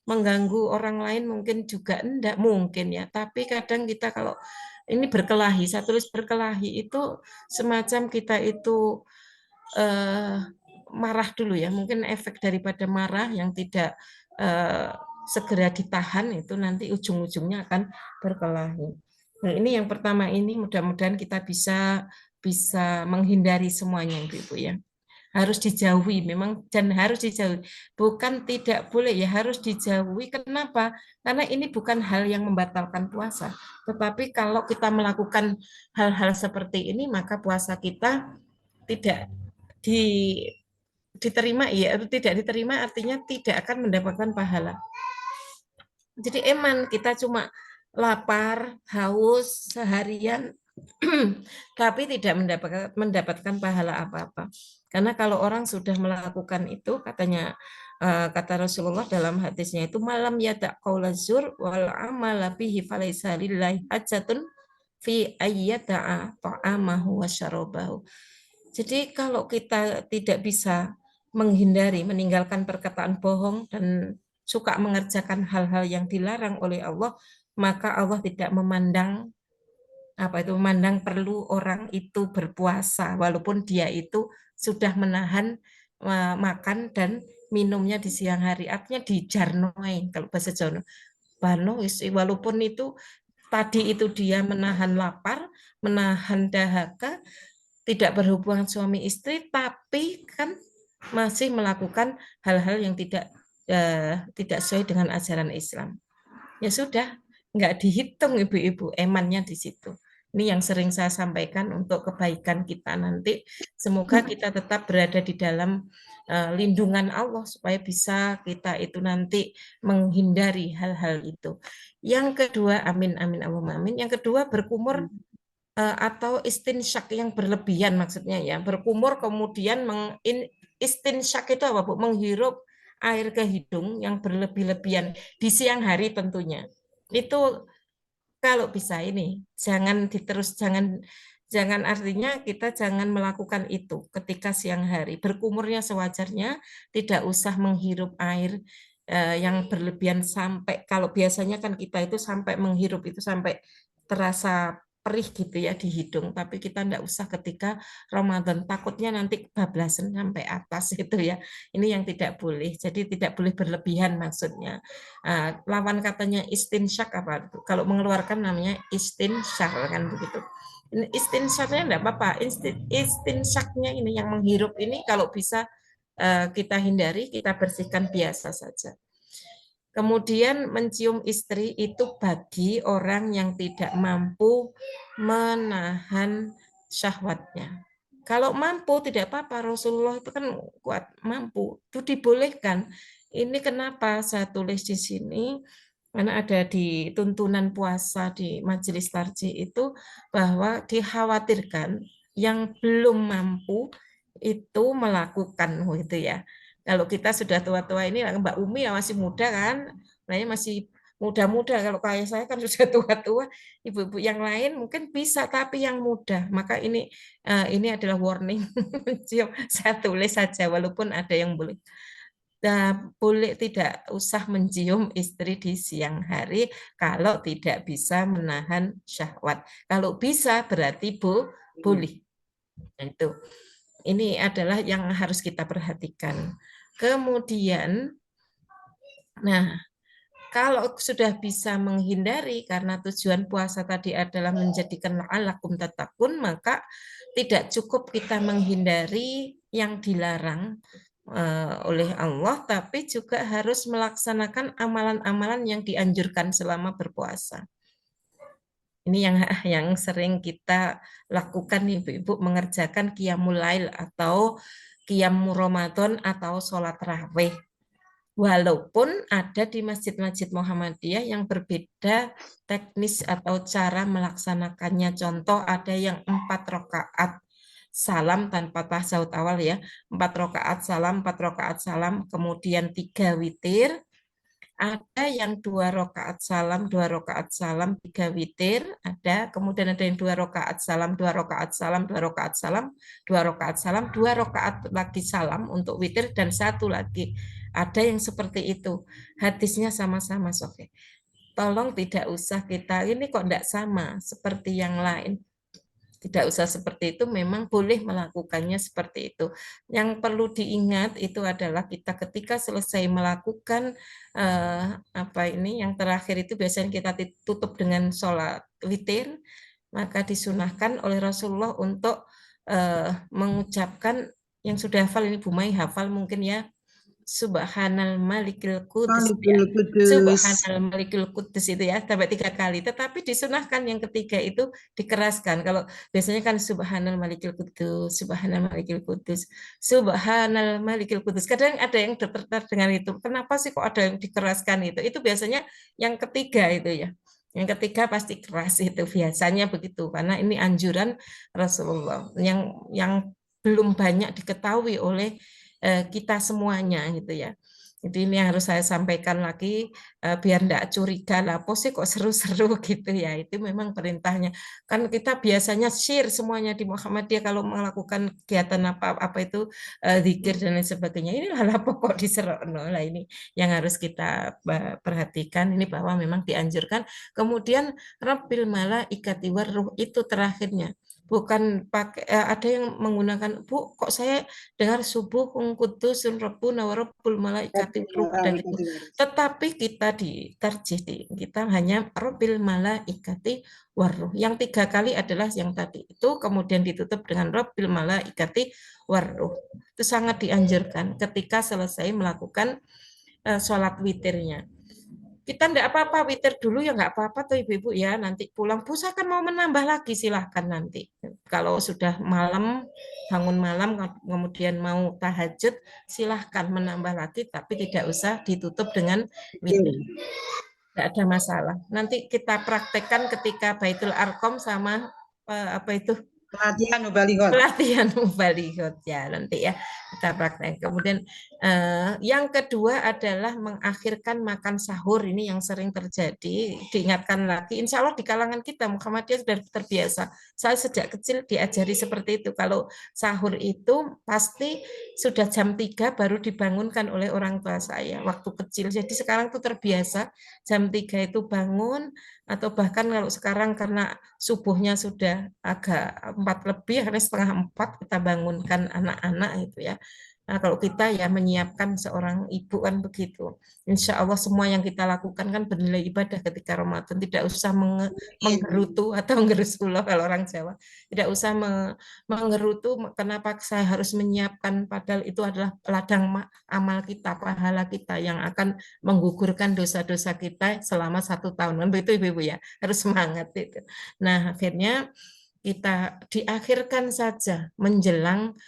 mengganggu orang lain, mungkin juga tidak mungkin ya. Tapi kadang kita kalau ini berkelahi, saya tulis berkelahi itu semacam kita itu marah dulu ya, mungkin efek daripada marah yang tidak segera ditahan itu nanti ujung-ujungnya akan berkelahi. Nah, ini yang pertama, ini mudah-mudahan kita bisa menghindari semuanya Ibu ya. Harus dijauhi memang, dan harus dijauhi. Bukan tidak boleh ya, harus dijauhi. Kenapa? Karena ini bukan hal yang membatalkan puasa. Tetapi kalau kita melakukan hal-hal seperti ini, maka puasa kita tidak diterima ya, atau tidak diterima artinya tidak akan mendapatkan pahala. Jadi kita cuma lapar, haus seharian, tapi tidak mendapatkan pahala apa-apa. Karena kalau orang sudah melakukan itu, katanya kata Rasulullah dalam hadisnya itu, malam yada qaula zur wal amala bihi falaisa lillahi hajatun fi ayyata'a ta'amahu wa syarabahu. Jadi kalau kita tidak bisa meninggalkan perkataan bohong dan suka mengerjakan hal-hal yang dilarang oleh Allah, maka Allah tidak memandang perlu orang itu berpuasa walaupun dia itu sudah menahan makan dan minumnya di siang hari, artinya dijarnoin kalau bahasa Jawa. Walaupun itu tadi itu dia menahan lapar, menahan dahaga, tidak berhubungan suami istri, tapi kan masih melakukan hal-hal yang tidak sesuai dengan ajaran Islam. Ya sudah, nggak dihitung ibu-ibu emannya di situ. Ini yang sering saya sampaikan untuk kebaikan kita nanti. Semoga kita tetap berada di dalam lindungan Allah supaya bisa kita itu nanti menghindari hal-hal itu. Yang kedua, amin amin Allahumma amin. Yang kedua, berkumur atau istinsyak yang berlebihan, maksudnya ya, berkumur kemudian istinsyak itu apa Bu? Menghirup air ke hidung yang berlebih-lebihan di siang hari tentunya. Itu kalau bisa ini jangan artinya kita jangan melakukan itu ketika siang hari. Berkumurnya sewajarnya, tidak usah menghirup air yang berlebihan sampai, kalau biasanya kan kita itu sampai menghirup itu sampai terasa perih gitu ya di hidung, tapi kita enggak usah ketika Ramadan, takutnya nanti bablasan sampai atas itu ya. Ini yang tidak boleh, jadi tidak boleh berlebihan maksudnya. Lawan katanya istinsyak apa? Kalau mengeluarkan namanya istinsyar kan begitu. Istinsyaknya enggak apa-apa, istinsyaknya ini yang menghirup ini kalau bisa kita hindari, kita bersihkan biasa saja. Kemudian mencium istri itu bagi orang yang tidak mampu menahan syahwatnya. Kalau mampu tidak apa-apa, Rasulullah itu kan kuat, mampu, itu dibolehkan. Ini kenapa saya tulis di sini, karena ada di tuntunan puasa di Majelis Tarjih itu bahwa dikhawatirkan yang belum mampu itu melakukan gitu ya. Kalau kita sudah tua-tua ini, Mbak Umi ya masih muda kan, masih muda-muda. Kalau kayak saya kan sudah tua-tua, ibu-ibu yang lain mungkin bisa, tapi yang muda. Maka ini adalah warning. Saya tulis saja, walaupun ada yang boleh. Boleh tidak usah mencium istri di siang hari kalau tidak bisa menahan syahwat. Kalau bisa berarti boleh. Itu. Ini adalah yang harus kita perhatikan. Kemudian Nah, kalau sudah bisa menghindari karena tujuan puasa tadi adalah menjadikan la'allakum tattaqun, maka tidak cukup kita menghindari yang dilarang oleh Allah, tapi juga harus melaksanakan amalan-amalan yang dianjurkan selama berpuasa. Ini yang sering kita lakukan, Ibu-ibu, mengerjakan qiyamul lail atau qiyam Ramadan atau sholat tarawih. Walaupun ada di masjid-masjid Muhammadiyah yang berbeda teknis atau cara melaksanakannya. Contoh ada yang 4 rakaat salam tanpa tasyahud awal ya, 4 rakaat salam, kemudian 3 witir. Ada yang 2 rakaat salam, 3 witir, ada. Kemudian ada yang 2 rakaat salam, 2 rakaat salam, 2 rakaat salam, 2 rakaat salam, 2 rakaat lagi salam untuk witir, dan 1 lagi. Ada yang seperti itu. Hadisnya sama-sama, Sofi. Tolong tidak usah kita, ini kok tidak sama seperti yang lain. Tidak usah seperti itu, memang boleh melakukannya seperti itu. Yang perlu diingat itu adalah kita ketika selesai melakukan yang terakhir itu biasanya kita tutup dengan sholat witir, maka disunahkan oleh Rasulullah untuk mengucapkan, yang sudah hafal ini Bu Mai hafal mungkin ya, Subhanal Malikil Kudus ya. Subhanal Malikil Kudus itu ya, sampai 3 kali. Tetapi disunahkan yang ketiga itu dikeraskan. Kalau biasanya kan Subhanal Malikil Kudus, Subhanal Malikil Kudus, Subhanal Malikil Kudus. Kadang ada yang terdengar itu. Kenapa sih kok ada yang dikeraskan itu? Itu biasanya yang ketiga itu ya. Yang ketiga pasti keras itu, biasanya begitu, karena ini anjuran Rasulullah yang belum banyak diketahui oleh kita semuanya gitu ya. Jadi ini yang harus saya sampaikan lagi biar enggak curiga lah, sih kok seru-seru gitu ya. Itu memang perintahnya. Kan kita biasanya share semuanya di Muhammadiyah kalau melakukan kegiatan apa-apa itu zikir dan lain sebagainya. Inilah pokok diserokno lah, ini yang harus kita perhatikan, ini bahwa memang dianjurkan. Kemudian Rabbil malaikati warruh itu terakhirnya. Bukan pakai ada yang menggunakan, Bu, kok saya dengar subuh kudusun rabbuna wa rabbul malaikati ruh, ada gitu. Tetapi kita kita hanya rabbil malaikati waruh. Yang 3 kali adalah yang tadi itu, kemudian ditutup dengan rabbil malaikati waruh. Itu sangat dianjurkan ketika selesai melakukan sholat witirnya. Kita enggak apa-apa witir dulu ya, enggak apa-apa tuh Ibu-ibu ya, nanti pulang Bu saya kan mau menambah lagi, silahkan nanti. Kalau sudah malam, bangun malam kemudian mau tahajud, silahkan menambah lagi, tapi tidak usah ditutup dengan witir. Enggak ada masalah. Nanti kita praktekkan ketika Baitul Arqam sama pelatihan mubalighot ya, nanti ya kita praktek. Kemudian yang kedua adalah mengakhirkan makan sahur. Ini yang sering terjadi, diingatkan lagi. Insya Allah di kalangan kita Muhammadiyah sudah terbiasa. Saya sejak kecil diajari seperti itu. Kalau sahur itu pasti sudah jam 3 baru dibangunkan oleh orang tua saya waktu kecil. Jadi sekarang tuh terbiasa jam 3 itu bangun, atau bahkan kalau sekarang karena subuhnya sudah agak 4 lebih, harus setengah 4 kita bangunkan anak-anak itu ya. Nah, kalau kita ya menyiapkan seorang ibu kan begitu. Insya Allah semua yang kita lakukan kan bernilai ibadah ketika Ramadan. Tidak usah menggerutu atau ngerusulah kalau orang Jawa. Tidak usah menggerutu, kenapa saya harus menyiapkan, padahal itu adalah ladang amal kita, pahala kita yang akan menggugurkan dosa-dosa kita selama 1 tahun. Begitu Ibu-ibu ya, harus semangat itu. Nah, akhirnya kita diakhirkan saja menjelang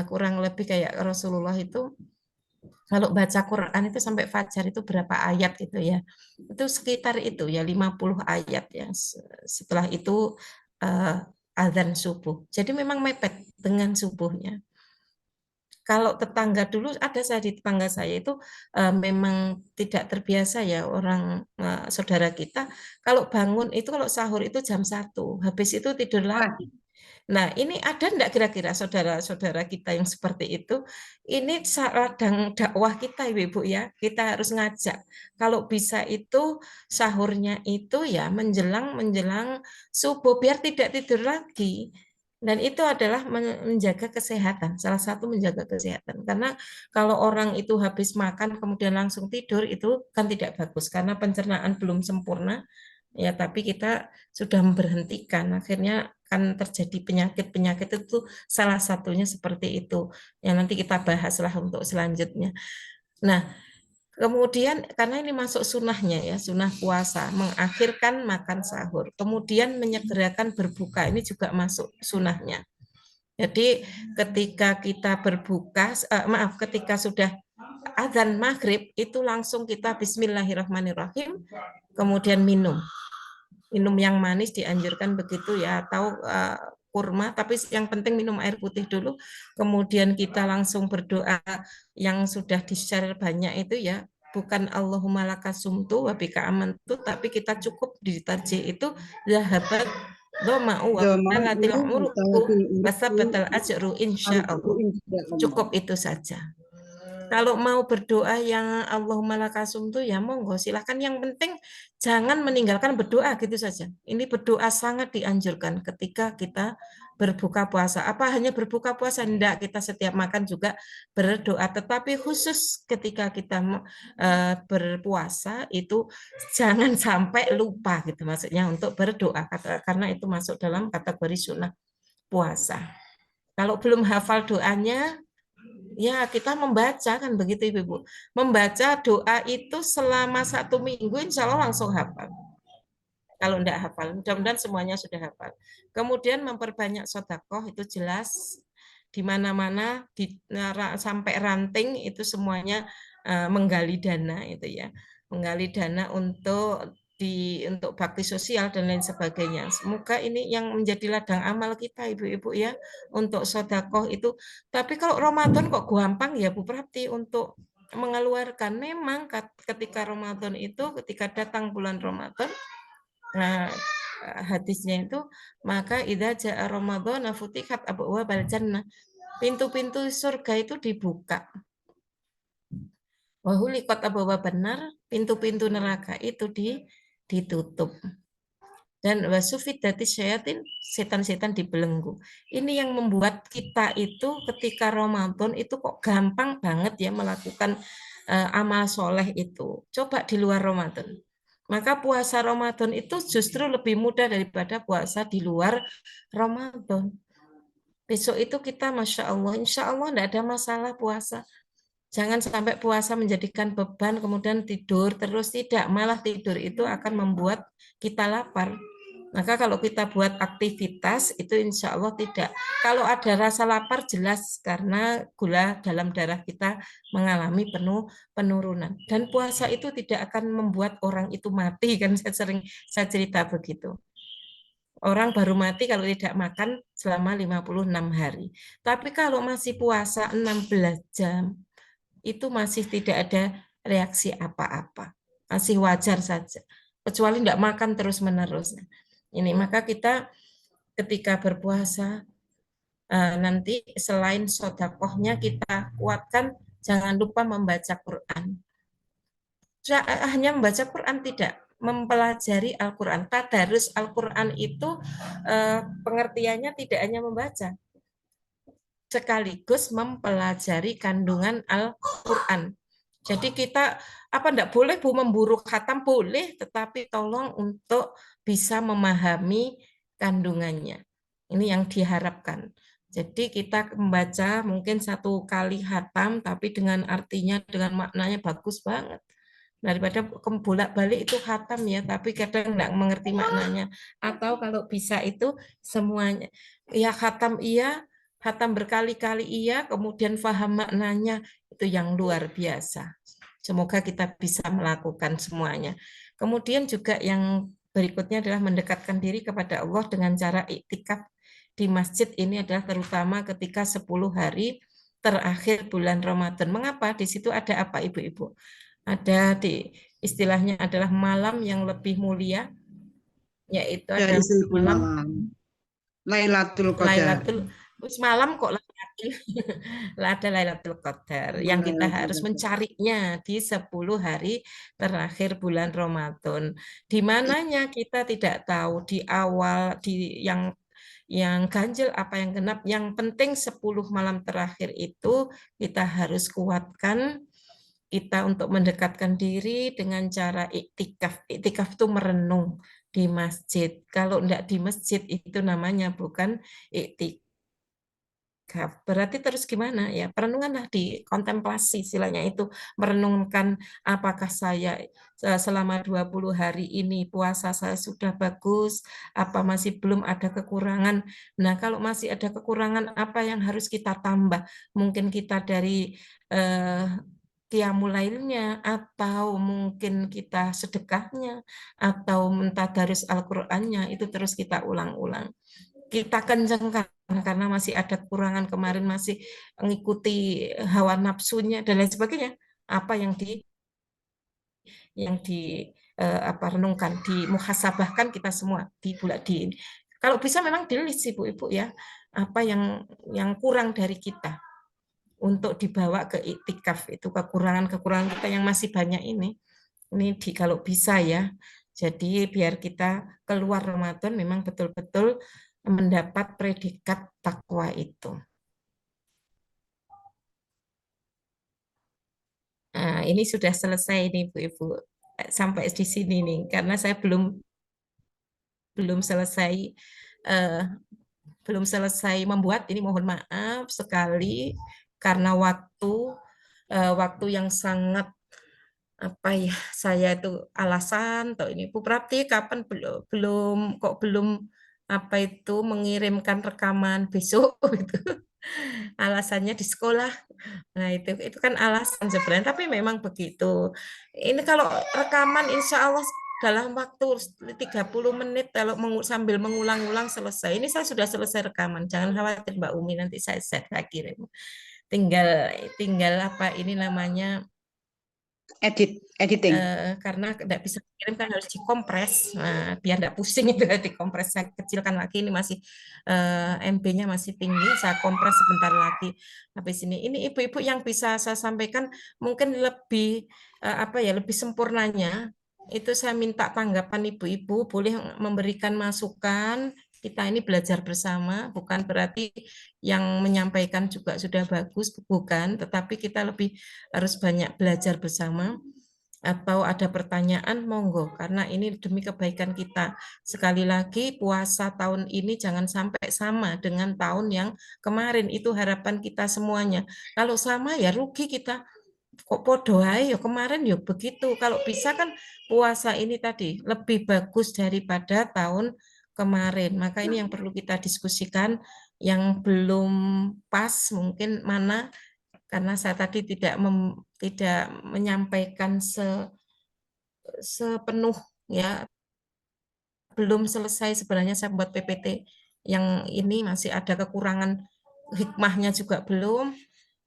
kurang lebih kayak Rasulullah itu kalau baca Quran itu sampai fajar itu berapa ayat gitu ya. Itu sekitar itu ya 50 ayat ya. Setelah itu azan subuh. Jadi memang mepet dengan subuhnya. Kalau tetangga dulu ada, saya di tetangga saya itu memang tidak terbiasa ya orang saudara kita, kalau bangun itu kalau sahur itu jam 1, habis itu tidur lagi. Nah, ini ada enggak kira-kira saudara-saudara kita yang seperti itu? Ini ladang dakwah kita Ibu ya, kita harus ngajak. Kalau bisa itu sahurnya itu ya menjelang subuh biar tidak tidur lagi. Dan itu adalah menjaga kesehatan, salah satu menjaga kesehatan. Karena kalau orang itu habis makan kemudian langsung tidur itu kan tidak bagus karena pencernaan belum sempurna. Ya, tapi kita sudah memberhentikan, akhirnya kan terjadi penyakit-penyakit itu salah satunya seperti itu. Yang nanti kita bahaslah untuk selanjutnya. Nah, kemudian karena ini masuk sunnahnya ya, sunnah puasa, mengakhirkan makan sahur. Kemudian menyegerakan berbuka, ini juga masuk sunnahnya. Jadi ketika kita berbuka, ketika sudah azan maghrib, itu langsung kita bismillahirrahmanirrahim, kemudian minum. Minum yang manis dianjurkan begitu ya, atau kurma, tapi yang penting minum air putih dulu. Kemudian kita langsung berdoa yang sudah di-share banyak itu ya, bukan Allahumma lakasumtu wa bika amantu, tapi kita cukup di tarjih itu zahabat dhama'u wa balatil uruqu wasabatal ajru insyaallah. Cukup itu saja. Kalau mau berdoa yang Allahumma lakasum tuh ya monggo silahkan, yang penting jangan meninggalkan berdoa gitu saja. Ini berdoa sangat dianjurkan ketika kita berbuka puasa. Apa hanya berbuka puasa? Tidak, kita setiap makan juga berdoa. Tetapi khusus ketika kita berpuasa itu jangan sampai lupa gitu, maksudnya untuk berdoa karena itu masuk dalam kategori sunnah puasa. Kalau belum hafal doanya, ya kita membaca kan begitu Ibu. Membaca doa itu selama 1 minggu insya Allah langsung hafal. Kalau tidak hafal, mudah-mudahan semuanya sudah hafal. Kemudian memperbanyak sedekah itu jelas di mana-mana sampai ranting itu semuanya menggali dana itu ya. Menggali dana untuk bakti sosial dan lain sebagainya. Semoga ini yang menjadi ladang amal kita Ibu-ibu ya untuk sedekah itu. Tapi kalau Ramadan kok gampang ya Bu Prapti untuk mengeluarkan. Memang ketika Ramadan itu, ketika datang bulan Ramadan, nah hadisnya itu, maka idza jaa Ramadan futihat abwaabal jannah. Pintu-pintu surga itu dibuka. Wahuliqat abwaab benar, pintu-pintu neraka itu ditutup. Dan wasufidati syayatin, setan-setan dibelenggu. Ini yang membuat kita itu ketika Ramadan itu kok gampang banget ya melakukan amal soleh itu. Coba di luar Ramadan. Maka puasa Ramadan itu justru lebih mudah daripada puasa di luar Ramadan. Besok itu kita Masya Allah, Insya Allah tidak ada masalah puasa. Jangan sampai puasa menjadikan beban, kemudian tidur terus, tidak. Malah tidur itu akan membuat kita lapar. Maka kalau kita buat aktivitas, itu insya Allah tidak. Kalau ada rasa lapar, jelas karena gula dalam darah kita mengalami penurunan. Dan puasa itu tidak akan membuat orang itu mati, kan saya cerita begitu. Orang baru mati kalau tidak makan selama 56 hari. Tapi kalau masih puasa 16 jam, itu masih tidak ada reaksi apa-apa. Masih wajar saja. Kecuali tidak makan terus-menerus. Ini maka kita ketika berpuasa nanti selain sedekahnya kita kuatkan, jangan lupa membaca Quran. Hanya membaca Quran tidak, mempelajari Al-Quran. Tadarus Al-Quran itu pengertiannya tidak hanya membaca, sekaligus mempelajari kandungan Al-Quran. Jadi kita enggak boleh Bu memburu khatam, boleh, tetapi tolong untuk bisa memahami kandungannya. Ini yang diharapkan. Jadi kita membaca mungkin 1 kali khatam, tapi dengan artinya, dengan maknanya bagus banget. Daripada bolak-balik itu khatam ya, tapi kadang enggak mengerti maknanya. Atau kalau bisa itu semuanya, ya khatam iya, khatam berkali-kali iya, kemudian paham maknanya, itu yang luar biasa. Semoga kita bisa melakukan semuanya. Kemudian juga yang berikutnya adalah mendekatkan diri kepada Allah dengan cara iktikaf di masjid. Ini adalah terutama ketika 10 hari terakhir bulan Ramadan. Mengapa? Di situ ada apa Ibu-ibu? Ada istilahnya adalah malam yang lebih mulia, yaitu ada malam Lailatul Qadar. Malam kok ada Lailatul Qadar yang kita harus mencarinya di 10 hari terakhir bulan Ramadan. Di mananya kita tidak tahu, di awal, yang ganjil, apa yang genap. Yang penting 10 malam terakhir itu kita harus kuatkan kita untuk mendekatkan diri dengan cara iktikaf. Iktikaf itu merenung di masjid. Kalau enggak di masjid itu namanya bukan iktikaf. Berarti terus gimana ya? Perenunganlah di kontemplasi istilahnya itu merenungkan apakah saya selama 20 hari ini puasa saya sudah bagus, apa masih belum ada kekurangan. Nah, kalau masih ada kekurangan apa yang harus kita tambah? Mungkin kita dari qiyamul lailnya, atau mungkin kita sedekahnya, atau mentadarus Al-Qur'annya, itu terus kita ulang-ulang. Kita kencengkan karena masih ada kekurangan kemarin, masih mengikuti hawa nafsunya dan lain sebagainya. Apa yang renungkan, dimuhasabahkan kita semua di bulan di. Kalau bisa memang dirilis ibu-ibu ya, apa yang kurang dari kita untuk dibawa ke iktikaf, itu kekurangan-kekurangan kita yang masih banyak ini kalau bisa ya. Jadi biar kita keluar Ramadan memang betul-betul mendapat predikat takwa itu. Nah, ini sudah selesai nih Bu Ibu. Sampai di sini nih karena saya belum selesai eh, belum selesai membuat ini, mohon maaf sekali karena waktu yang sangat apa ya, saya itu alasan atau ini Bu Prapti kapan belum apa itu mengirimkan rekaman besok gitu. Alasannya di sekolah. Nah, itu kan alasan sebenarnya, tapi memang begitu. Ini kalau rekaman insya Allah dalam waktu 30 menit kalau sambil mengulang-ulang selesai. Ini saya sudah selesai rekaman. Jangan khawatir Mbak Umi, nanti saya kirim. Tinggal tinggal apa ini namanya editing. Karena tidak bisa kirim kan harus dikompres. Nah, biar tidak pusing itu dikompres. Saya kecilkan lagi, ini masih MB-nya masih tinggi, saya kompres sebentar lagi. Habis ini ibu-ibu yang bisa saya sampaikan mungkin lebih lebih sempurnanya itu saya minta tanggapan ibu-ibu, boleh memberikan masukan. Kita ini belajar bersama, bukan berarti yang menyampaikan juga sudah bagus, bukan, tetapi kita lebih harus banyak belajar bersama. Atau ada pertanyaan, monggo, karena ini demi kebaikan kita. Sekali lagi, puasa tahun ini jangan sampai sama dengan tahun yang kemarin. Itu harapan kita semuanya. Kalau sama ya rugi kita. Kok podo ae ya kemarin ya begitu. Kalau bisa kan puasa ini tadi lebih bagus daripada tahun kemarin. Maka ini yang perlu kita diskusikan. Yang belum pas mungkin mana, karena saya tadi tidak menyampaikan sepenuh ya, belum selesai sebenarnya saya buat PPT yang ini masih ada kekurangan hikmahnya juga belum.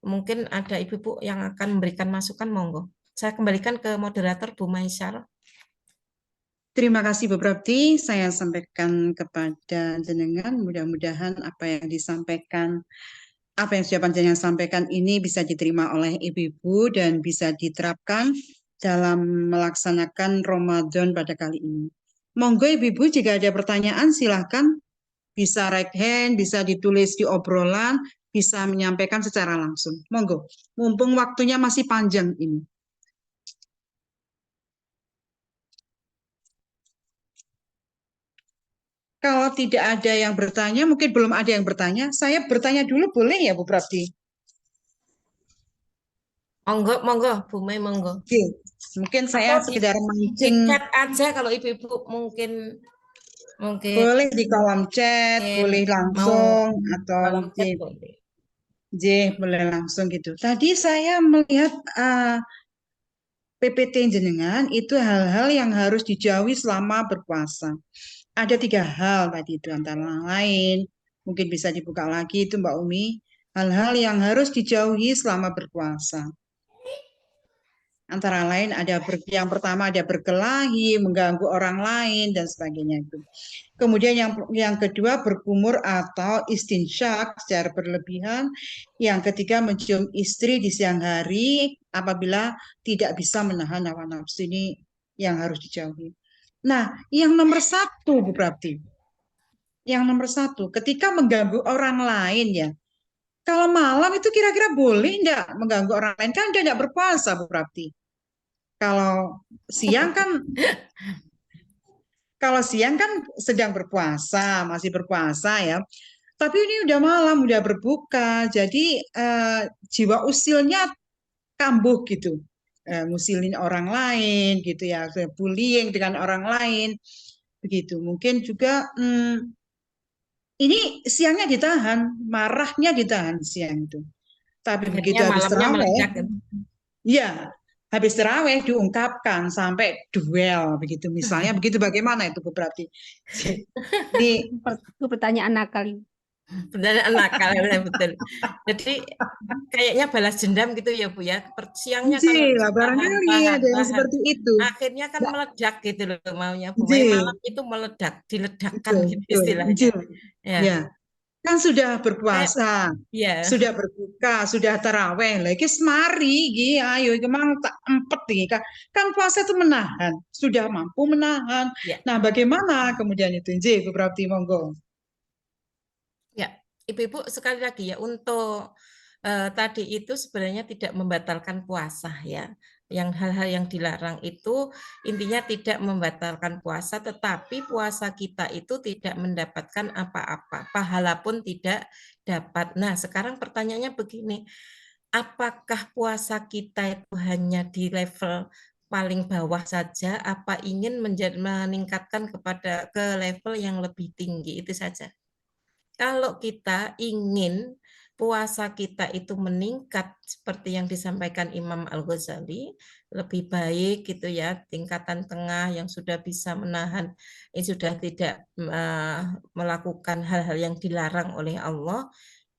Mungkin ada ibu-ibu yang akan memberikan masukan, monggo. Saya kembalikan ke moderator Bu Maisyar. Terima kasih Bu Prapti, saya sampaikan kepada jenengan, mudah-mudahan apa yang sudah panjenengan sampaikan ini bisa diterima oleh ibu-ibu dan bisa diterapkan dalam melaksanakan Ramadan pada kali ini. Monggo ibu-ibu jika ada pertanyaan silahkan, bisa raise hand, bisa ditulis di obrolan, bisa menyampaikan secara langsung. Monggo, mumpung waktunya masih panjang ini. Kalau tidak ada yang bertanya, mungkin belum ada yang bertanya, saya bertanya dulu boleh ya Bu Prapti? Monggo, Bu Mai, monggo. Oke, mungkin saya sekedar mancing. Di chat aja kalau ibu-ibu mungkin boleh di kolom chat, boleh langsung atau boleh langsung gitu. Tadi saya melihat PPT jenengan itu hal-hal yang harus dijauhi selama berpuasa. Ada 3 hal tadi itu antara lain, mungkin bisa dibuka lagi itu Mbak Umi, hal-hal yang harus dijauhi selama berpuasa. Antara lain yang pertama ada berkelahi, mengganggu orang lain dan sebagainya itu. Kemudian yang kedua berkumur atau istinsyak secara berlebihan. Yang ketiga mencium istri di siang hari apabila tidak bisa menahan hawa nafsu, ini yang harus dijauhi. Nah, yang nomor 1 Bu Prapti, yang nomor satu, ketika mengganggu orang lain ya. Kalau malam itu kira-kira boleh enggak mengganggu orang lain? Kan dia enggak berpuasa, Bu Prapti. Kalau siang kan, kalau siang kan sedang berpuasa, masih berpuasa ya. Tapi ini udah malam, udah berbuka, jadi jiwa usilnya kambuh gitu. Ngusilin orang lain gitu ya, bullying dengan orang lain begitu. Mungkin juga ini siangnya ditahan, marahnya ditahan siang itu. Tapi Akhirnya begitu habis malamnya terawih, meledak kan. ya habis terawih diungkapkan sampai duel begitu misalnya. Begitu bagaimana itu Bu Prati? Ini Itu pertanyaan nakal. Benar nakal ya, betul. Jadi kayaknya balas dendam gitu ya Bu ya. Siangnya kalau lah barangkali ada yang tahan, seperti itu. akhirnya kan Nggak, meledak gitu loh maunya Bu. Ji, Malam itu meledak, diledakkan betul, gitu betul, istilahnya. Ji. Ya, Ya, kan sudah kayak berpuasa, ya. sudah berbuka, sudah taraweh, lagi semari, ayo, kemang tak empet, kan, kan puasa itu menahan, sudah mampu menahan. Ya, Nah, bagaimana kemudian itu, Ji, Bu Prapti, monggo. ya. Ibu-ibu sekali lagi ya untuk tadi itu sebenarnya tidak membatalkan puasa ya. Yang hal-hal yang dilarang itu intinya tidak membatalkan puasa, tetapi puasa kita itu tidak mendapatkan apa-apa, pahala pun tidak dapat. Nah, sekarang pertanyaannya begini, apakah puasa kita itu hanya di level paling bawah saja, apa ingin meningkatkan kepada ke level yang lebih tinggi, itu saja. Kalau kita ingin puasa kita itu meningkat seperti yang disampaikan Imam Al-Ghazali, lebih baik gitu ya, tingkatan tengah yang sudah bisa menahan, sudah tidak melakukan hal-hal yang dilarang oleh Allah,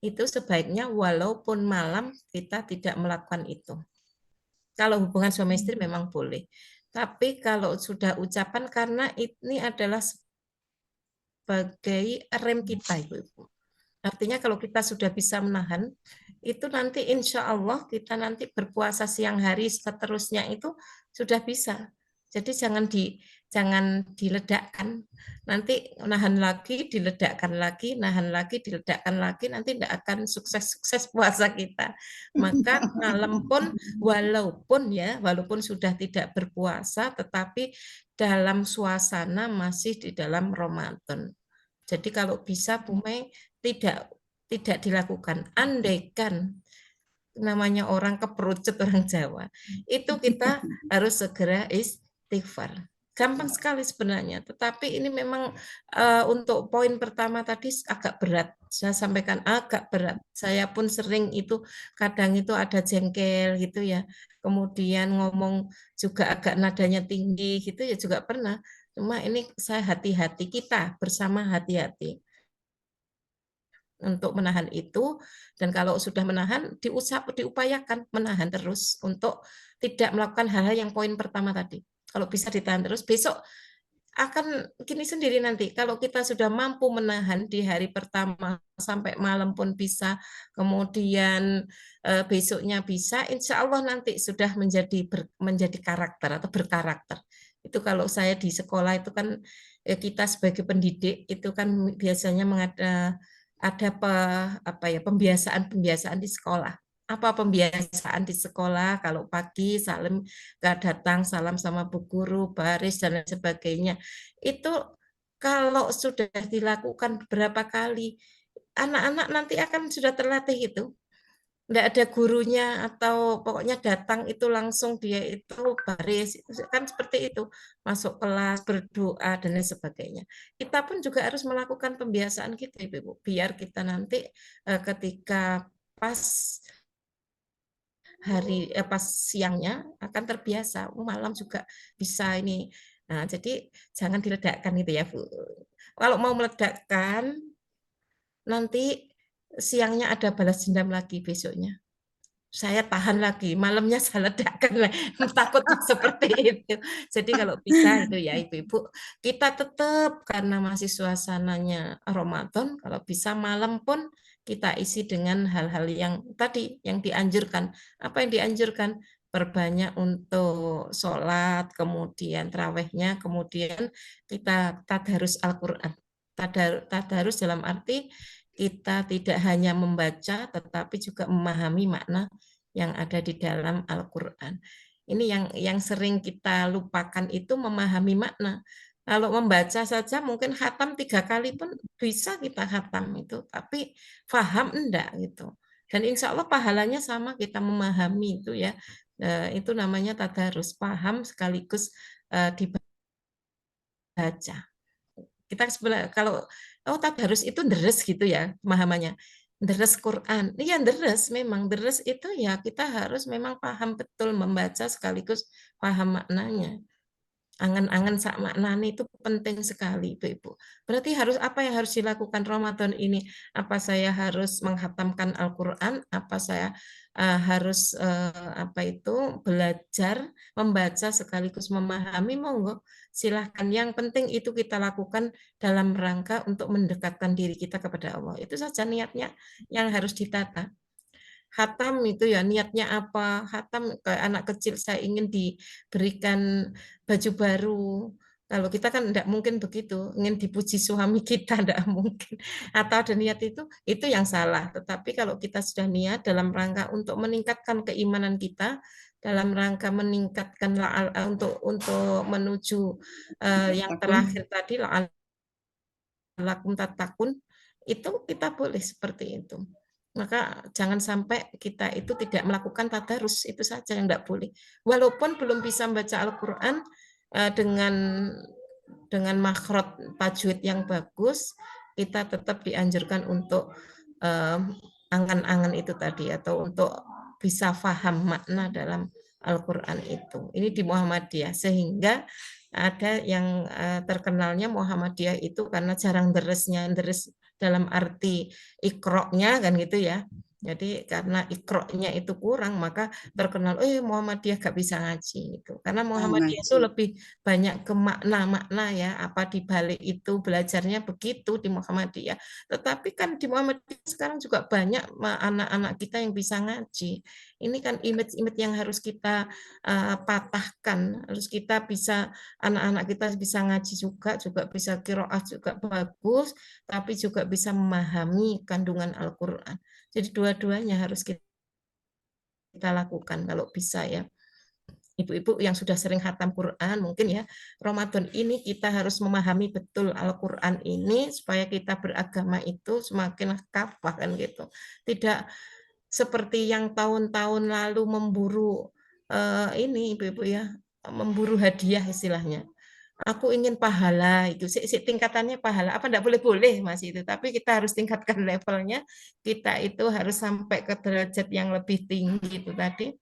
itu sebaiknya walaupun malam kita tidak melakukan itu. Kalau hubungan suami istri memang boleh. Tapi kalau sudah ucapan, karena ini adalah sebagai rem kita, Ibu-ibu. Artinya kalau kita sudah bisa menahan, itu nanti insya Allah kita nanti berpuasa siang hari seterusnya itu sudah bisa. Jadi jangan diledakkan. Nanti nahan lagi, diledakkan lagi, nahan lagi, diledakkan lagi, nanti tidak akan sukses-sukses puasa kita. Maka malam pun walaupun sudah tidak berpuasa, tetapi dalam suasana masih di dalam Ramadan. Jadi kalau bisa Bu Mei tidak dilakukan. Andaikan namanya orang keperucut orang Jawa, itu kita harus segera istighfar. Gampang sekali sebenarnya, tetapi ini memang untuk poin pertama tadi agak berat. Saya sampaikan agak berat. Saya pun sering itu kadang itu ada jengkel gitu ya. Kemudian ngomong juga agak nadanya tinggi gitu ya juga pernah. Cuma ini saya hati-hati, kita bersama hati-hati untuk menahan itu, dan kalau sudah menahan diupayakan menahan terus untuk tidak melakukan hal-hal yang poin pertama tadi. Kalau bisa ditahan terus, besok akan gini sendiri nanti. Kalau kita sudah mampu menahan di hari pertama sampai malam pun bisa, kemudian besoknya bisa, insya Allah nanti sudah menjadi karakter atau berkarakter. Itu kalau saya di sekolah itu kan kita sebagai pendidik itu kan biasanya ada pembiasaan di sekolah. Apa pembiasaan di sekolah? Kalau pagi salam datang, salam sama bu guru, baris dan lain sebagainya. Itu kalau sudah dilakukan beberapa kali, anak-anak nanti akan sudah terlatih itu. Enggak ada gurunya atau pokoknya datang itu langsung dia itu baris, kan seperti itu, masuk kelas, berdoa dan lain sebagainya. Kita pun juga harus melakukan pembiasaan kita, Ibu, biar kita nanti ketika pas pas siangnya akan terbiasa, malam juga bisa ini. Nah, jadi jangan diledakkan itu ya, Bu. Kalau mau meledakkan, nanti siangnya ada balas dendam lagi besoknya. Saya tahan lagi, malamnya saya ledakan, takut seperti itu. Jadi kalau bisa itu ya Ibu-ibu, kita tetap karena masih suasananya Ramadan, kalau bisa malam pun kita isi dengan hal-hal yang tadi yang dianjurkan. Apa yang dianjurkan? Perbanyak untuk sholat, kemudian terawihnya, kemudian kita tadarus Al-Quran. Tadarus dalam arti kita tidak hanya membaca, tetapi juga memahami makna yang ada di dalam Al-Quran. Ini yang sering kita lupakan itu memahami makna. Kalau membaca saja mungkin khatam 3 kali pun bisa kita khatam itu, tapi paham enggak gitu. Dan insya Allah pahalanya sama kita memahami itu ya. Itu namanya tadarus, paham sekaligus dibaca. Kita sebenarnya kalau tadarus itu deres gitu ya pemahamannya. Deres Quran. Iya deres memang deres itu ya kita harus memang paham betul membaca sekaligus paham maknanya. Angan-angan sak maknanya itu penting sekali Ibu-ibu. Berarti apa yang harus dilakukan Ramadan ini? Apa saya harus menghatamkan Al-Qur'an? Apa saya harus belajar membaca sekaligus memahami? Monggo silahkan. Yang penting itu kita lakukan dalam rangka untuk mendekatkan diri kita kepada Allah. Itu saja niatnya yang harus ditata. Khatam itu ya niatnya apa? Khatam kayak anak kecil saya ingin diberikan baju baru. Kalau kita kan tidak mungkin begitu, ingin dipuji suami kita tidak mungkin. Atau ada niat itu yang salah. Tetapi kalau kita sudah niat dalam rangka untuk meningkatkan keimanan kita, dalam rangka meningkatkan untuk menuju yang terakhir tadi la'allakum tattaqun, itu kita boleh seperti itu. Maka jangan sampai kita itu tidak melakukan tadarus, itu saja yang tidak boleh. Walaupun belum bisa membaca Al-Quran dengan makhraj tajwid yang bagus, kita tetap dianjurkan untuk angan-angan itu tadi, atau untuk bisa paham makna dalam Al-Quran itu. Ini di Muhammadiyah, sehingga ada yang terkenalnya Muhammadiyah itu karena jarang deres dalam arti ikroknya kan gitu ya. Jadi karena ikroknya itu kurang maka terkenal Muhammadiyah gak bisa ngaji itu. Karena Muhammadiyah itu lebih banyak ke makna-makna ya, apa di balik itu belajarnya begitu di Muhammadiyah. Tetapi kan di Muhammadiyah sekarang juga banyak anak-anak kita yang bisa ngaji. Ini kan image-image yang harus kita patahkan, harus kita bisa, anak-anak kita bisa ngaji juga bisa qiraah juga bagus, tapi juga bisa memahami kandungan Al-Quran. Jadi dua-duanya harus kita lakukan kalau bisa ya. Ibu-ibu yang sudah sering khatam Quran, mungkin ya Ramadan ini kita harus memahami betul Al-Quran ini supaya kita beragama itu semakin kafah kan gitu. Tidak seperti yang tahun-tahun lalu memburu ini ibu-ibu ya, memburu hadiah istilahnya. Aku ingin pahala itu, tingkatannya pahala, apa enggak boleh-boleh masih itu, tapi kita harus tingkatkan levelnya, kita itu harus sampai ke derajat yang lebih tinggi itu tadi.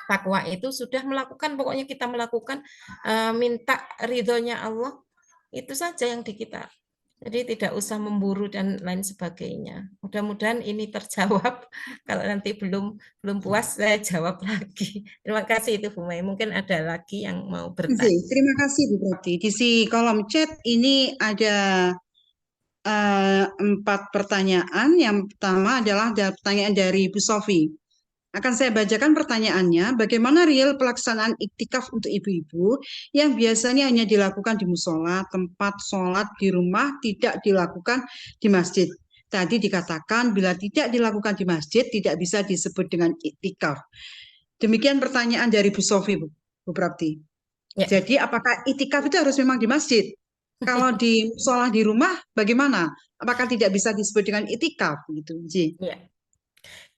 Takwa itu sudah melakukan, pokoknya kita melakukan minta ridhonya Allah, itu saja yang di kita. Jadi tidak usah memburu dan lain sebagainya. Mudah-mudahan ini terjawab. Kalau nanti belum puas, saya jawab lagi. Terima kasih itu Bu Mai. Mungkin ada lagi yang mau bertanya. Terima kasih Bu Prati. Di kolom chat ini ada 4 pertanyaan. Yang pertama adalah pertanyaan dari Bu Sofi. Akan saya bacakan pertanyaannya, bagaimana real pelaksanaan iktikaf untuk ibu-ibu yang biasanya hanya dilakukan di musola, tempat sholat di rumah, tidak dilakukan di masjid. Tadi dikatakan bila tidak dilakukan di masjid, tidak bisa disebut dengan iktikaf. Demikian pertanyaan dari Bu Sofi, Bu Prapti. Ya. Jadi apakah iktikaf itu harus memang di masjid? Kalau di musola di rumah, bagaimana? Apakah tidak bisa disebut dengan iktikaf? Gitu, Ji. Ya.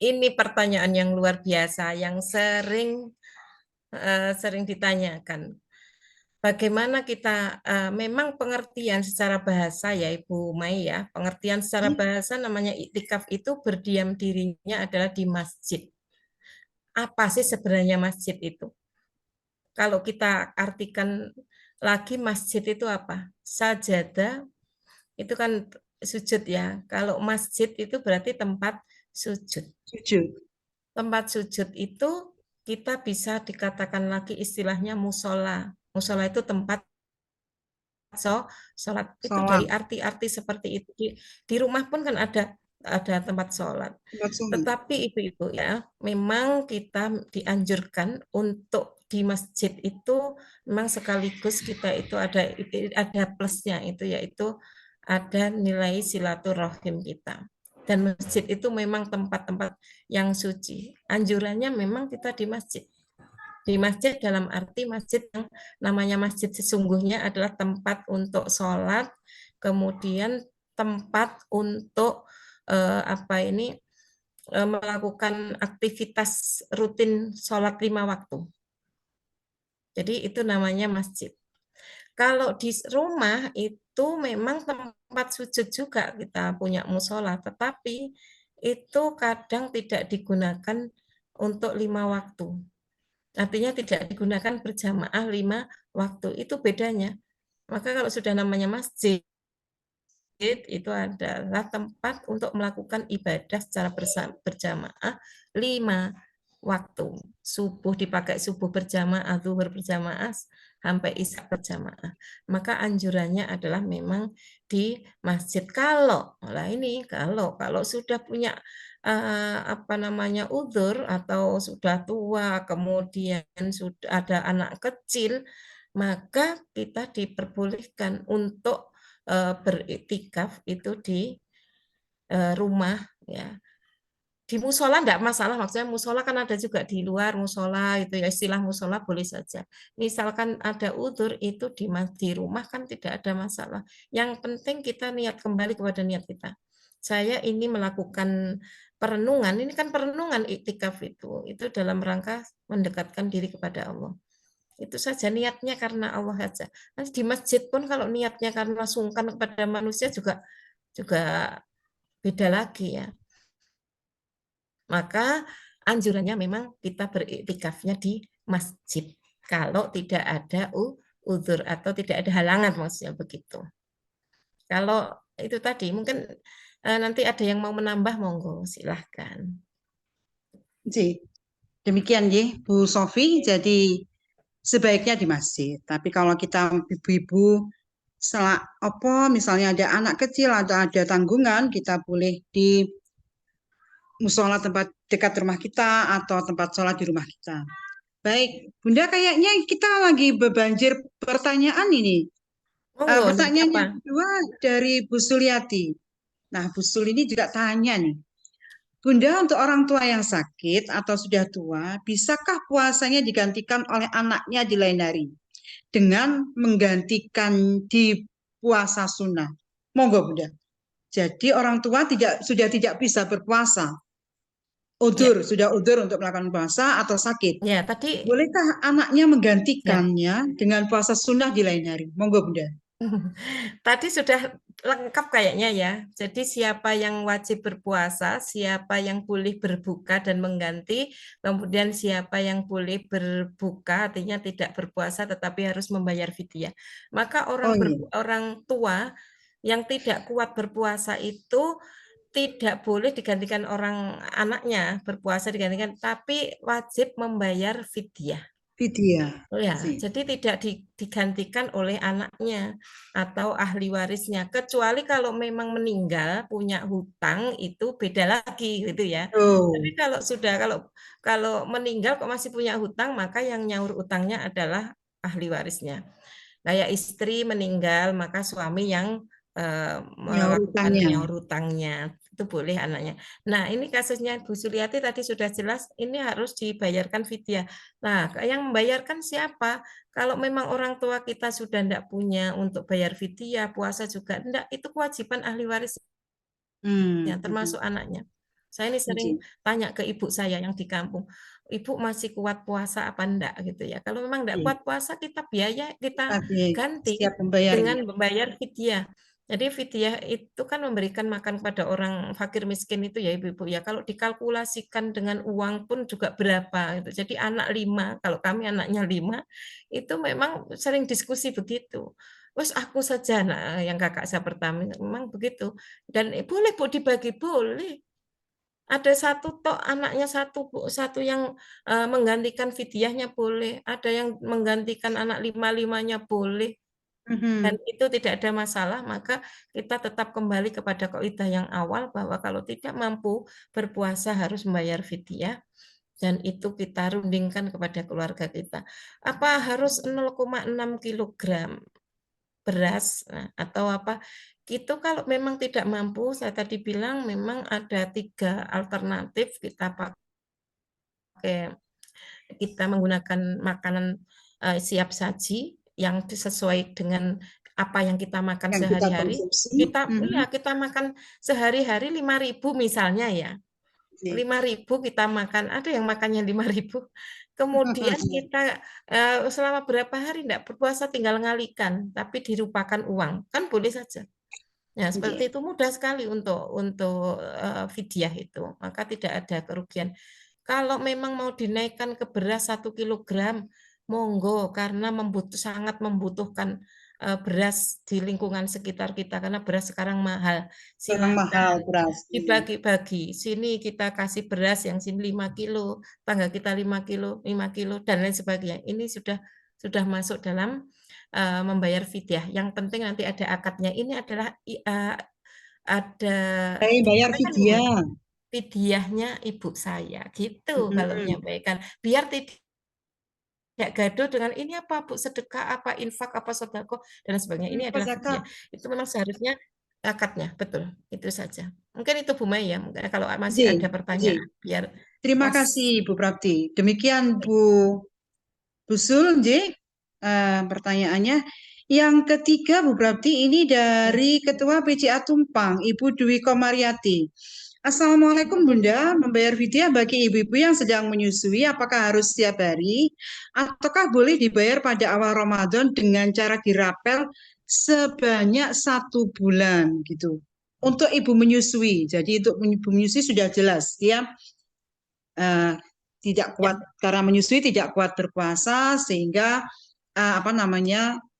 Ini pertanyaan yang luar biasa yang sering ditanyakan. Bagaimana kita memang pengertian secara bahasa ya Ibu Mai ya, pengertian secara bahasa namanya iktikaf itu berdiam dirinya adalah di masjid. Apa sih sebenarnya masjid itu? Kalau kita artikan lagi masjid itu apa? Sajadah itu kan sujud ya. Kalau masjid itu berarti tempat sujud. Tempat sujud itu kita bisa dikatakan lagi istilahnya musola. Musola itu tempat sholat. Itu dari arti-arti seperti itu. Di rumah pun kan ada tempat sholat. Tetapi ibu-ibu ya, memang kita dianjurkan untuk di masjid itu memang sekaligus kita itu ada plusnya itu yaitu ada nilai silaturahim kita. Dan masjid itu memang tempat-tempat yang suci. Anjurannya memang kita di masjid. Di masjid dalam arti masjid yang namanya masjid sesungguhnya adalah tempat untuk sholat, kemudian tempat untuk melakukan aktivitas rutin sholat 5 waktu. Jadi itu namanya masjid. Kalau di rumah itu memang tempat sujud juga, kita punya musola, tetapi itu kadang tidak digunakan untuk 5 waktu. Artinya tidak digunakan berjamaah 5 waktu, itu bedanya. Maka kalau sudah namanya masjid, itu adalah tempat untuk melakukan ibadah secara berjamaah 5 waktu. Subuh dipakai subuh berjamaah, zuhur berjamaah, sampai isya berjamaah. Maka anjurannya adalah memang di masjid. Kalau sudah punya uzur atau sudah tua, kemudian sudah ada anak kecil, maka kita diperbolehkan untuk beriktikaf itu di rumah, ya. Di musola enggak masalah, maksudnya musola kan ada juga di luar musola itu ya, istilah musola boleh saja. Misalkan ada udzur itu di rumah kan tidak ada masalah. Yang penting kita niat kembali kepada niat kita. Saya ini melakukan perenungan, ini kan perenungan iktikaf itu dalam rangka mendekatkan diri kepada Allah. Itu saja niatnya karena Allah saja. Nanti di masjid pun kalau niatnya karena sungkan kepada manusia juga beda lagi ya. Maka anjurannya memang kita beriktikafnya di masjid. Kalau tidak ada uzur atau tidak ada halangan, maksudnya begitu. Kalau itu tadi mungkin nanti ada yang mau menambah, monggo silahkan. Demikian ya Bu Sofi, jadi sebaiknya di masjid. Tapi kalau kita ibu-ibu misalnya ada anak kecil atau ada tanggungan, kita boleh di musola tempat dekat rumah kita atau tempat sholat di rumah kita. Baik, Bunda, kayaknya kita lagi berbanjir pertanyaan ini. Pertanyaan yang kedua dari Bu Suliati. Nah, Bu Sul ini juga tanya nih. Bunda, untuk orang tua yang sakit atau sudah tua, bisakah puasanya digantikan oleh anaknya di lain hari? Dengan menggantikan di puasa sunnah. Monggo Bunda. Jadi orang tua sudah tidak bisa berpuasa. Sudah udzur untuk melakukan puasa atau sakit. Ya, tadi bolehkah anaknya menggantikannya dengan puasa sunnah di lain hari? Monggo Bunda. Tadi sudah lengkap kayaknya ya. Jadi siapa yang wajib berpuasa, siapa yang boleh berbuka dan mengganti, kemudian siapa yang boleh berbuka artinya tidak berpuasa tetapi harus membayar fidyah. Maka orang tua yang tidak kuat berpuasa itu tidak boleh digantikan anaknya berpuasa digantikan, tapi wajib membayar fidyah. Ya, jadi tidak digantikan oleh anaknya atau ahli warisnya, kecuali kalau memang meninggal punya hutang itu beda lagi gitu ya. Tapi kalau meninggal kok masih punya hutang, maka yang nyaur utangnya adalah ahli warisnya. Kayak istri meninggal, maka suami yang melakukan nyaur utangnya, itu boleh anaknya. Nah, ini kasusnya Bu Suliati tadi sudah jelas, ini harus dibayarkan fidyah. Nah, yang membayarkan siapa? Kalau memang orang tua kita sudah tidak punya untuk bayar fidyah, puasa juga tidak, itu kewajiban ahli waris, termasuk anaknya. Saya ini sering tanya ke ibu saya yang di kampung, ibu masih kuat puasa apa enggak gitu ya. Kalau memang enggak kuat puasa, kita ganti dengan membayar fidyah. Jadi fidyah itu kan memberikan makan pada orang fakir miskin itu ya ibu-ibu ya. Kalau dikalkulasikan dengan uang pun juga berapa gitu. Jadi anak 5, kalau kami anaknya 5, itu memang sering diskusi begitu. Wes aku saja, nah yang kakak saya pertama memang begitu. Dan boleh Bu dibagi, boleh. Ada satu anaknya satu yang menggantikan fidyahnya boleh, ada yang menggantikan anak 5-5-nya boleh. Dan itu tidak ada masalah, maka kita tetap kembali kepada kaidah yang awal bahwa kalau tidak mampu berpuasa harus membayar fidyah, dan itu kita rundingkan kepada keluarga kita. Apa harus 0,6 kilogram? beras atau apa, itu kalau memang tidak mampu, saya tadi bilang memang ada 3 alternatif kita pakai, kita menggunakan makanan siap saji yang sesuai dengan apa yang kita makan Yang kita sehari-hari. konsumsi. Kita makan sehari-hari 5.000 misalnya ya. 5.000 kita makan, ada yang makannya 5.000. Kemudian kita selama berapa hari enggak berpuasa tinggal ngalihkan, tapi dirupakan uang, kan boleh saja. Nah, seperti itu mudah sekali untuk fidyah itu, maka tidak ada kerugian. Kalau memang mau dinaikkan ke beras 1 kilogram, monggo, karena sangat membutuhkan beras di lingkungan sekitar kita, karena beras sekarang mahal. Sekarang mahal Silakan beras. dibagi-bagi, sini kita kasih beras yang sini 5 kilo, tangga kita 5 kilo, dan lain sebagainya. Ini sudah masuk dalam membayar fidyah. Yang penting nanti ada akadnya. Ini adalah ada Bayar fidyah. fidyahnya ibu saya, gitu kalau menyampaikan. Biar tidak gaduh dengan ini apa Bu, sedekah, apa infak, apa sedekah, dan sebagainya. Ini adalah fidyah. Itu memang seharusnya akadnya, betul. Itu saja. Mungkin itu Bu Mai ya, mungkin kalau masih ada pertanyaan. Biar Terima kasih Bu Prapti. Demikian Bu Sul, pertanyaannya. Yang ketiga Bu Prapti ini dari Ketua PCA Tumpang, Ibu Dwi Komariati. Assalamualaikum Bunda, membayar fidyah bagi ibu-ibu yang sedang menyusui apakah harus setiap hari ataukah boleh dibayar pada awal Ramadan dengan cara dirapel sebanyak 1 bulan gitu. Untuk ibu menyusui, jadi untuk ibu menyusui sudah jelas dia tidak kuat karena menyusui, tidak kuat berpuasa sehingga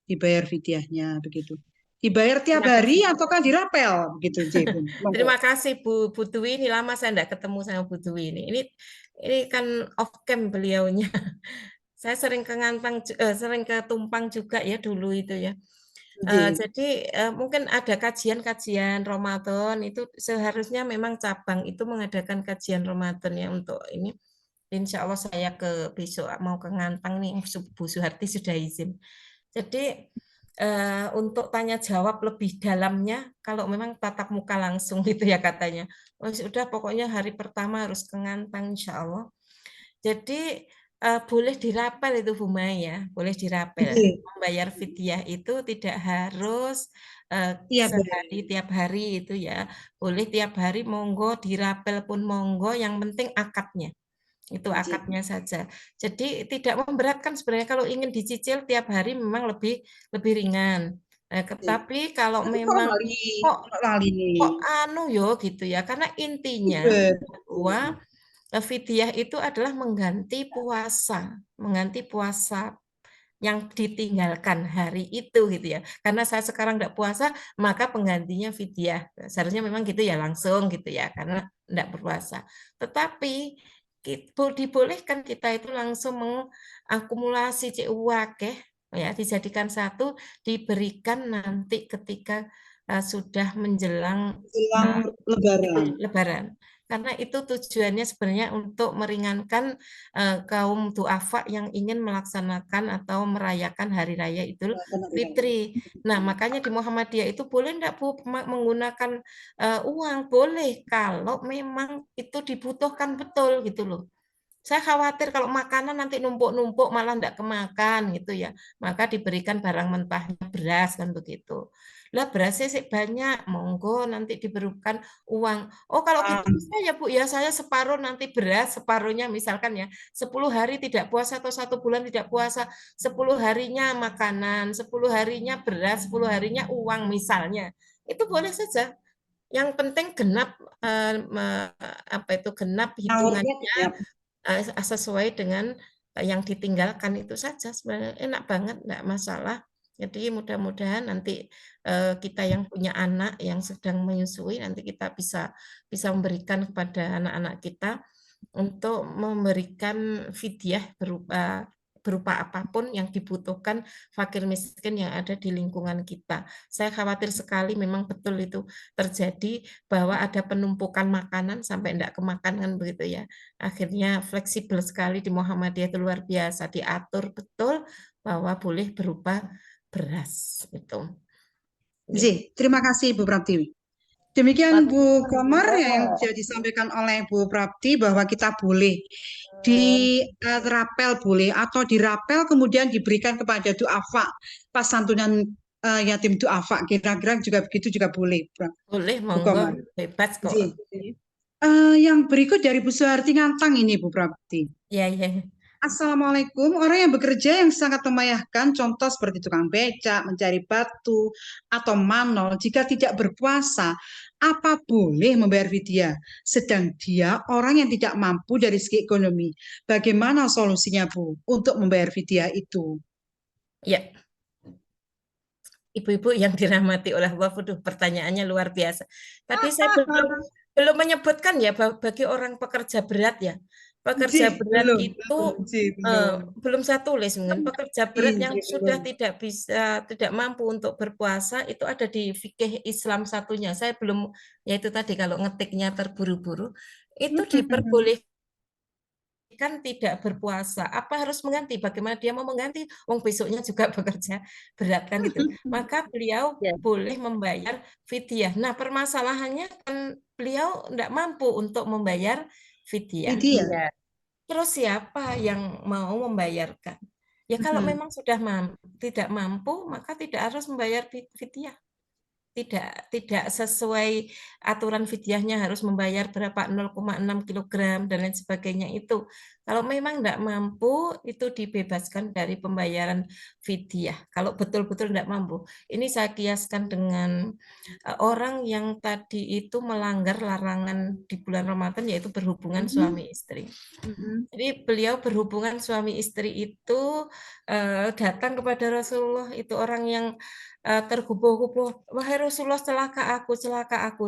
dibayar fidyahnya begitu. Dibayar tiap hari ataukah dirapel begitu, Terima kasih Bu Dwi, ini lama saya tidak ketemu sama Bu Dwi ini. Ini kan off cam beliaunya. Saya sering sering ke Tumpang juga ya dulu itu ya. Jadi mungkin ada kajian-kajian Ramadan itu seharusnya memang cabang itu mengadakan kajian Ramadan ya untuk ini. Insya Allah saya besok mau ke Ngantang nih, Bu Suharti sudah izin. Jadi untuk tanya jawab lebih dalamnya, kalau memang tatap muka langsung gitu ya katanya. Oh sudah pokoknya hari pertama harus ke Ngantang insya Allah. Jadi boleh dirapel itu Bu Mai ya, boleh dirapel. Membayar fidyah itu tidak harus sehari tiap hari itu ya. Boleh tiap hari monggo, dirapel pun monggo, yang penting akadnya. Itu akadnya saja. Jadi tidak memberatkan sebenarnya kalau ingin dicicil tiap hari memang lebih ringan. Tetapi kalau memang kok gitu ya, karena intinya bahwa fidyah itu adalah mengganti puasa yang ditinggalkan hari itu gitu ya. Karena saya sekarang tidak puasa, maka penggantinya fidyah. Seharusnya memang gitu ya langsung gitu ya, karena tidak berpuasa. Tetapi dibolehkan kita itu langsung mengakumulasi uang ya, dijadikan satu, diberikan nanti ketika sudah menjelang Lebaran. Karena itu tujuannya sebenarnya untuk meringankan kaum duafa yang ingin melaksanakan atau merayakan hari raya Idul Fitri. Nah, makanya di Muhammadiyah itu boleh enggak Bu menggunakan uang? Boleh kalau memang itu dibutuhkan betul gitu loh. Saya khawatir kalau makanan nanti numpuk-numpuk malah enggak kemakan gitu ya. Maka diberikan barang mentahnya beras kan begitu. Lah berasnya sih banyak, monggo nanti diberikan uang. Oh kalau gitu bisa ya Bu ya, saya separuh nanti beras, separuhnya misalkan ya 10 hari tidak puasa atau 1 bulan tidak puasa, 10 harinya makanan, 10 harinya beras, 10 harinya uang misalnya. Itu boleh saja. Yang penting genap genap hitungannya sesuai dengan yang ditinggalkan itu saja sebenarnya enak banget, enggak masalah. Jadi mudah-mudahan nanti kita yang punya anak yang sedang menyusui nanti kita bisa memberikan kepada anak-anak kita untuk memberikan fidyah berupa apapun yang dibutuhkan fakir miskin yang ada di lingkungan kita. Saya khawatir sekali memang betul itu terjadi bahwa ada penumpukan makanan sampai enggak kemakan kan begitu ya. Akhirnya fleksibel sekali di Muhammadiyah itu luar biasa, diatur betul bahwa boleh berupa beras itu. Terima kasih Bu Prapti. Demikian Bu Komar yang sudah disampaikan oleh Bu Prapti bahwa kita boleh dirapel boleh atau dirapel kemudian diberikan kepada duafa pas santunan yatim duafa, kira-kira juga begitu juga boleh. Boleh, Bu monggo, Komar. bebas kok. Yang berikut dari Bu Suharti Ngantang ini Bu Prapti. Ya, ya. Assalamualaikum. Orang yang bekerja yang sangat membayahkan, contoh seperti tukang becak, mencari batu, atau manol, jika tidak berpuasa, apa boleh membayar fidyah? Sedang dia orang yang tidak mampu dari segi ekonomi. Bagaimana solusinya, Bu, untuk membayar fidyah itu? Ya, ibu-ibu yang dirahmati oleh Allah, pertanyaannya luar biasa. Tadi saya belum menyebutkan ya, bagi orang pekerja berat ya. Pekerja berat itu belum saya tulis mungkin. Pekerja berat yang sudah tidak mampu untuk berpuasa itu ada di fikih Islam satunya. Saya belum, yaitu tadi kalau ngetiknya terburu-buru, itu diperbolehkan tidak berpuasa. Apa harus mengganti? Bagaimana dia mau mengganti? Wong besoknya juga bekerja berat kan gitu. Maka beliau boleh membayar fidyah. Nah, permasalahannya kan beliau tidak mampu untuk membayar fidyah. Terus siapa yang mau membayarkan? Ya kalau memang sudah tidak mampu, maka tidak harus membayar fidyah. Tidak sesuai aturan fidyahnya harus membayar berapa 0,6 kg dan lain sebagainya itu. Kalau memang tidak mampu, itu dibebaskan dari pembayaran fidyah. Kalau betul-betul tidak mampu. Ini saya kiaskan dengan orang yang tadi itu melanggar larangan di bulan Ramadan, yaitu berhubungan suami istri. Jadi beliau berhubungan suami istri itu datang kepada Rasulullah, itu orang yang terkubuh-kubuh, wahai Rasulullah, celaka aku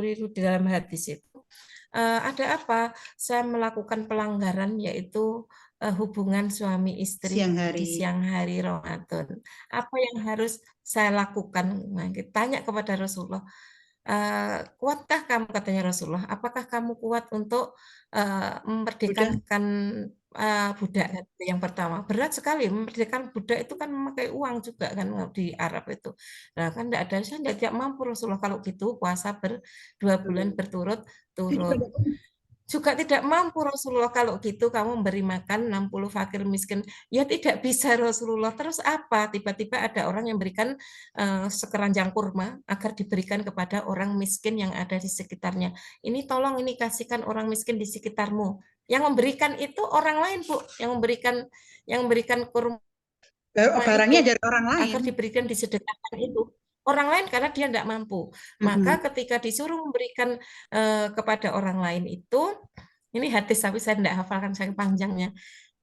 itu di dalam hadis itu. Ada apa? Saya melakukan pelanggaran, yaitu hubungan suami istri di siang hari Ramadan. Apa yang harus saya lakukan? Nah, tanya kepada Rasulullah. Kuatkah kamu, katanya Rasulullah, apakah kamu kuat untuk memerdekakan budak? Yang pertama, berat sekali memerdekakan budak, itu kan memakai uang juga kan di Arab itu. Nah kan tidak ada, saya tidak mampu Rasulullah. Kalau gitu puasa 2 bulan berturut-turut. Juga tidak mampu Rasulullah. Kalau gitu kamu memberi makan 60 fakir miskin. Ya tidak bisa Rasulullah. Terus apa? Tiba-tiba ada orang yang berikan sekeranjang kurma agar diberikan kepada orang miskin yang ada di sekitarnya. Ini tolong, ini kasihkan orang miskin di sekitarmu. Yang memberikan itu orang lain, Bu. Yang memberikan kurma barangnya dari orang lain. Agar diberikan, disedekahkan itu orang lain karena dia tidak mampu. Maka ketika disuruh memberikan kepada orang lain itu, ini hadis tapi saya tidak hafalkan saking panjangnya.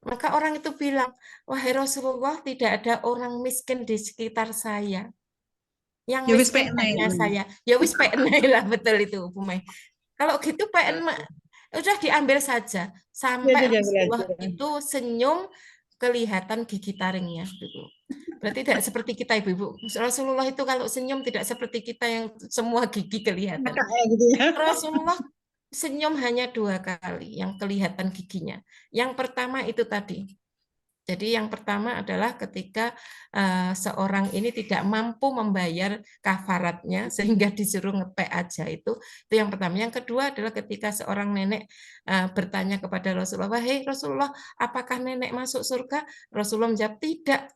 Maka orang itu bilang, wahai Rasulullah, tidak ada orang miskin di sekitar saya. Yang miskin hanya saya. Ya wis PNI lah, betul itu Bu Mai. Kalau gitu PN udah diambil saja. Sampai Rasulullah itu senyum, kelihatan gigi taringnya gitu. Berarti tidak seperti kita ibu-ibu. Rasulullah itu kalau senyum tidak seperti kita yang semua gigi kelihatan. Rasulullah senyum hanya 2 kali yang kelihatan giginya. Yang pertama itu tadi. Jadi yang pertama adalah ketika seorang ini tidak mampu membayar kafaratnya sehingga disuruh ngepek aja, itu yang pertama. Yang kedua adalah ketika seorang nenek bertanya kepada Rasulullah, wahai Rasulullah, apakah nenek masuk surga? Rasulullah menjawab, tidak.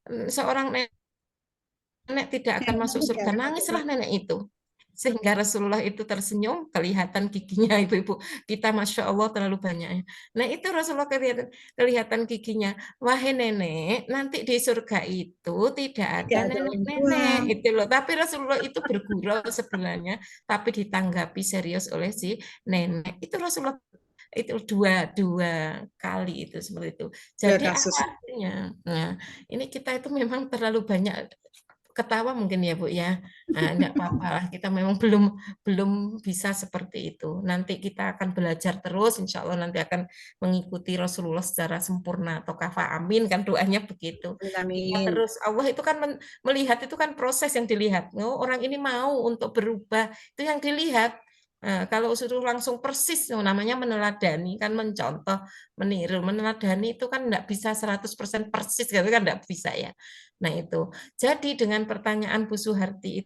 Seorang nenek tidak akan masuk surga. Nangislah nenek itu. Sehingga Rasulullah itu tersenyum, kelihatan giginya ibu-ibu. Kita Masya Allah terlalu banyak. Nah itu Rasulullah kelihatan giginya. Wahai nenek, nanti di surga itu tidak ada nenek-nenek. Itu loh. Tapi Rasulullah itu bergurau sebenarnya, tapi ditanggapi serius oleh si nenek. Itu Rasulullah itu dua kali itu seperti itu. Jadi artinya, nah ini kita itu memang terlalu banyak ketawa mungkin ya Bu ya. Nah, enggak apa-apa lah, kita memang belum bisa seperti itu. Nanti kita akan belajar terus, insya Allah nanti akan mengikuti Rasulullah secara sempurna atau kafa amin kan doanya begitu. Kita terus, Allah itu kan melihat, itu kan proses yang dilihat. Oh, orang ini mau untuk berubah, itu yang dilihat. Kalau suruh langsung persis, namanya meneladani, kan mencontoh, meniru. Meneladani itu kan enggak bisa 100% persis, gitu kan enggak bisa ya. Nah itu. Jadi dengan pertanyaan Bu Suharti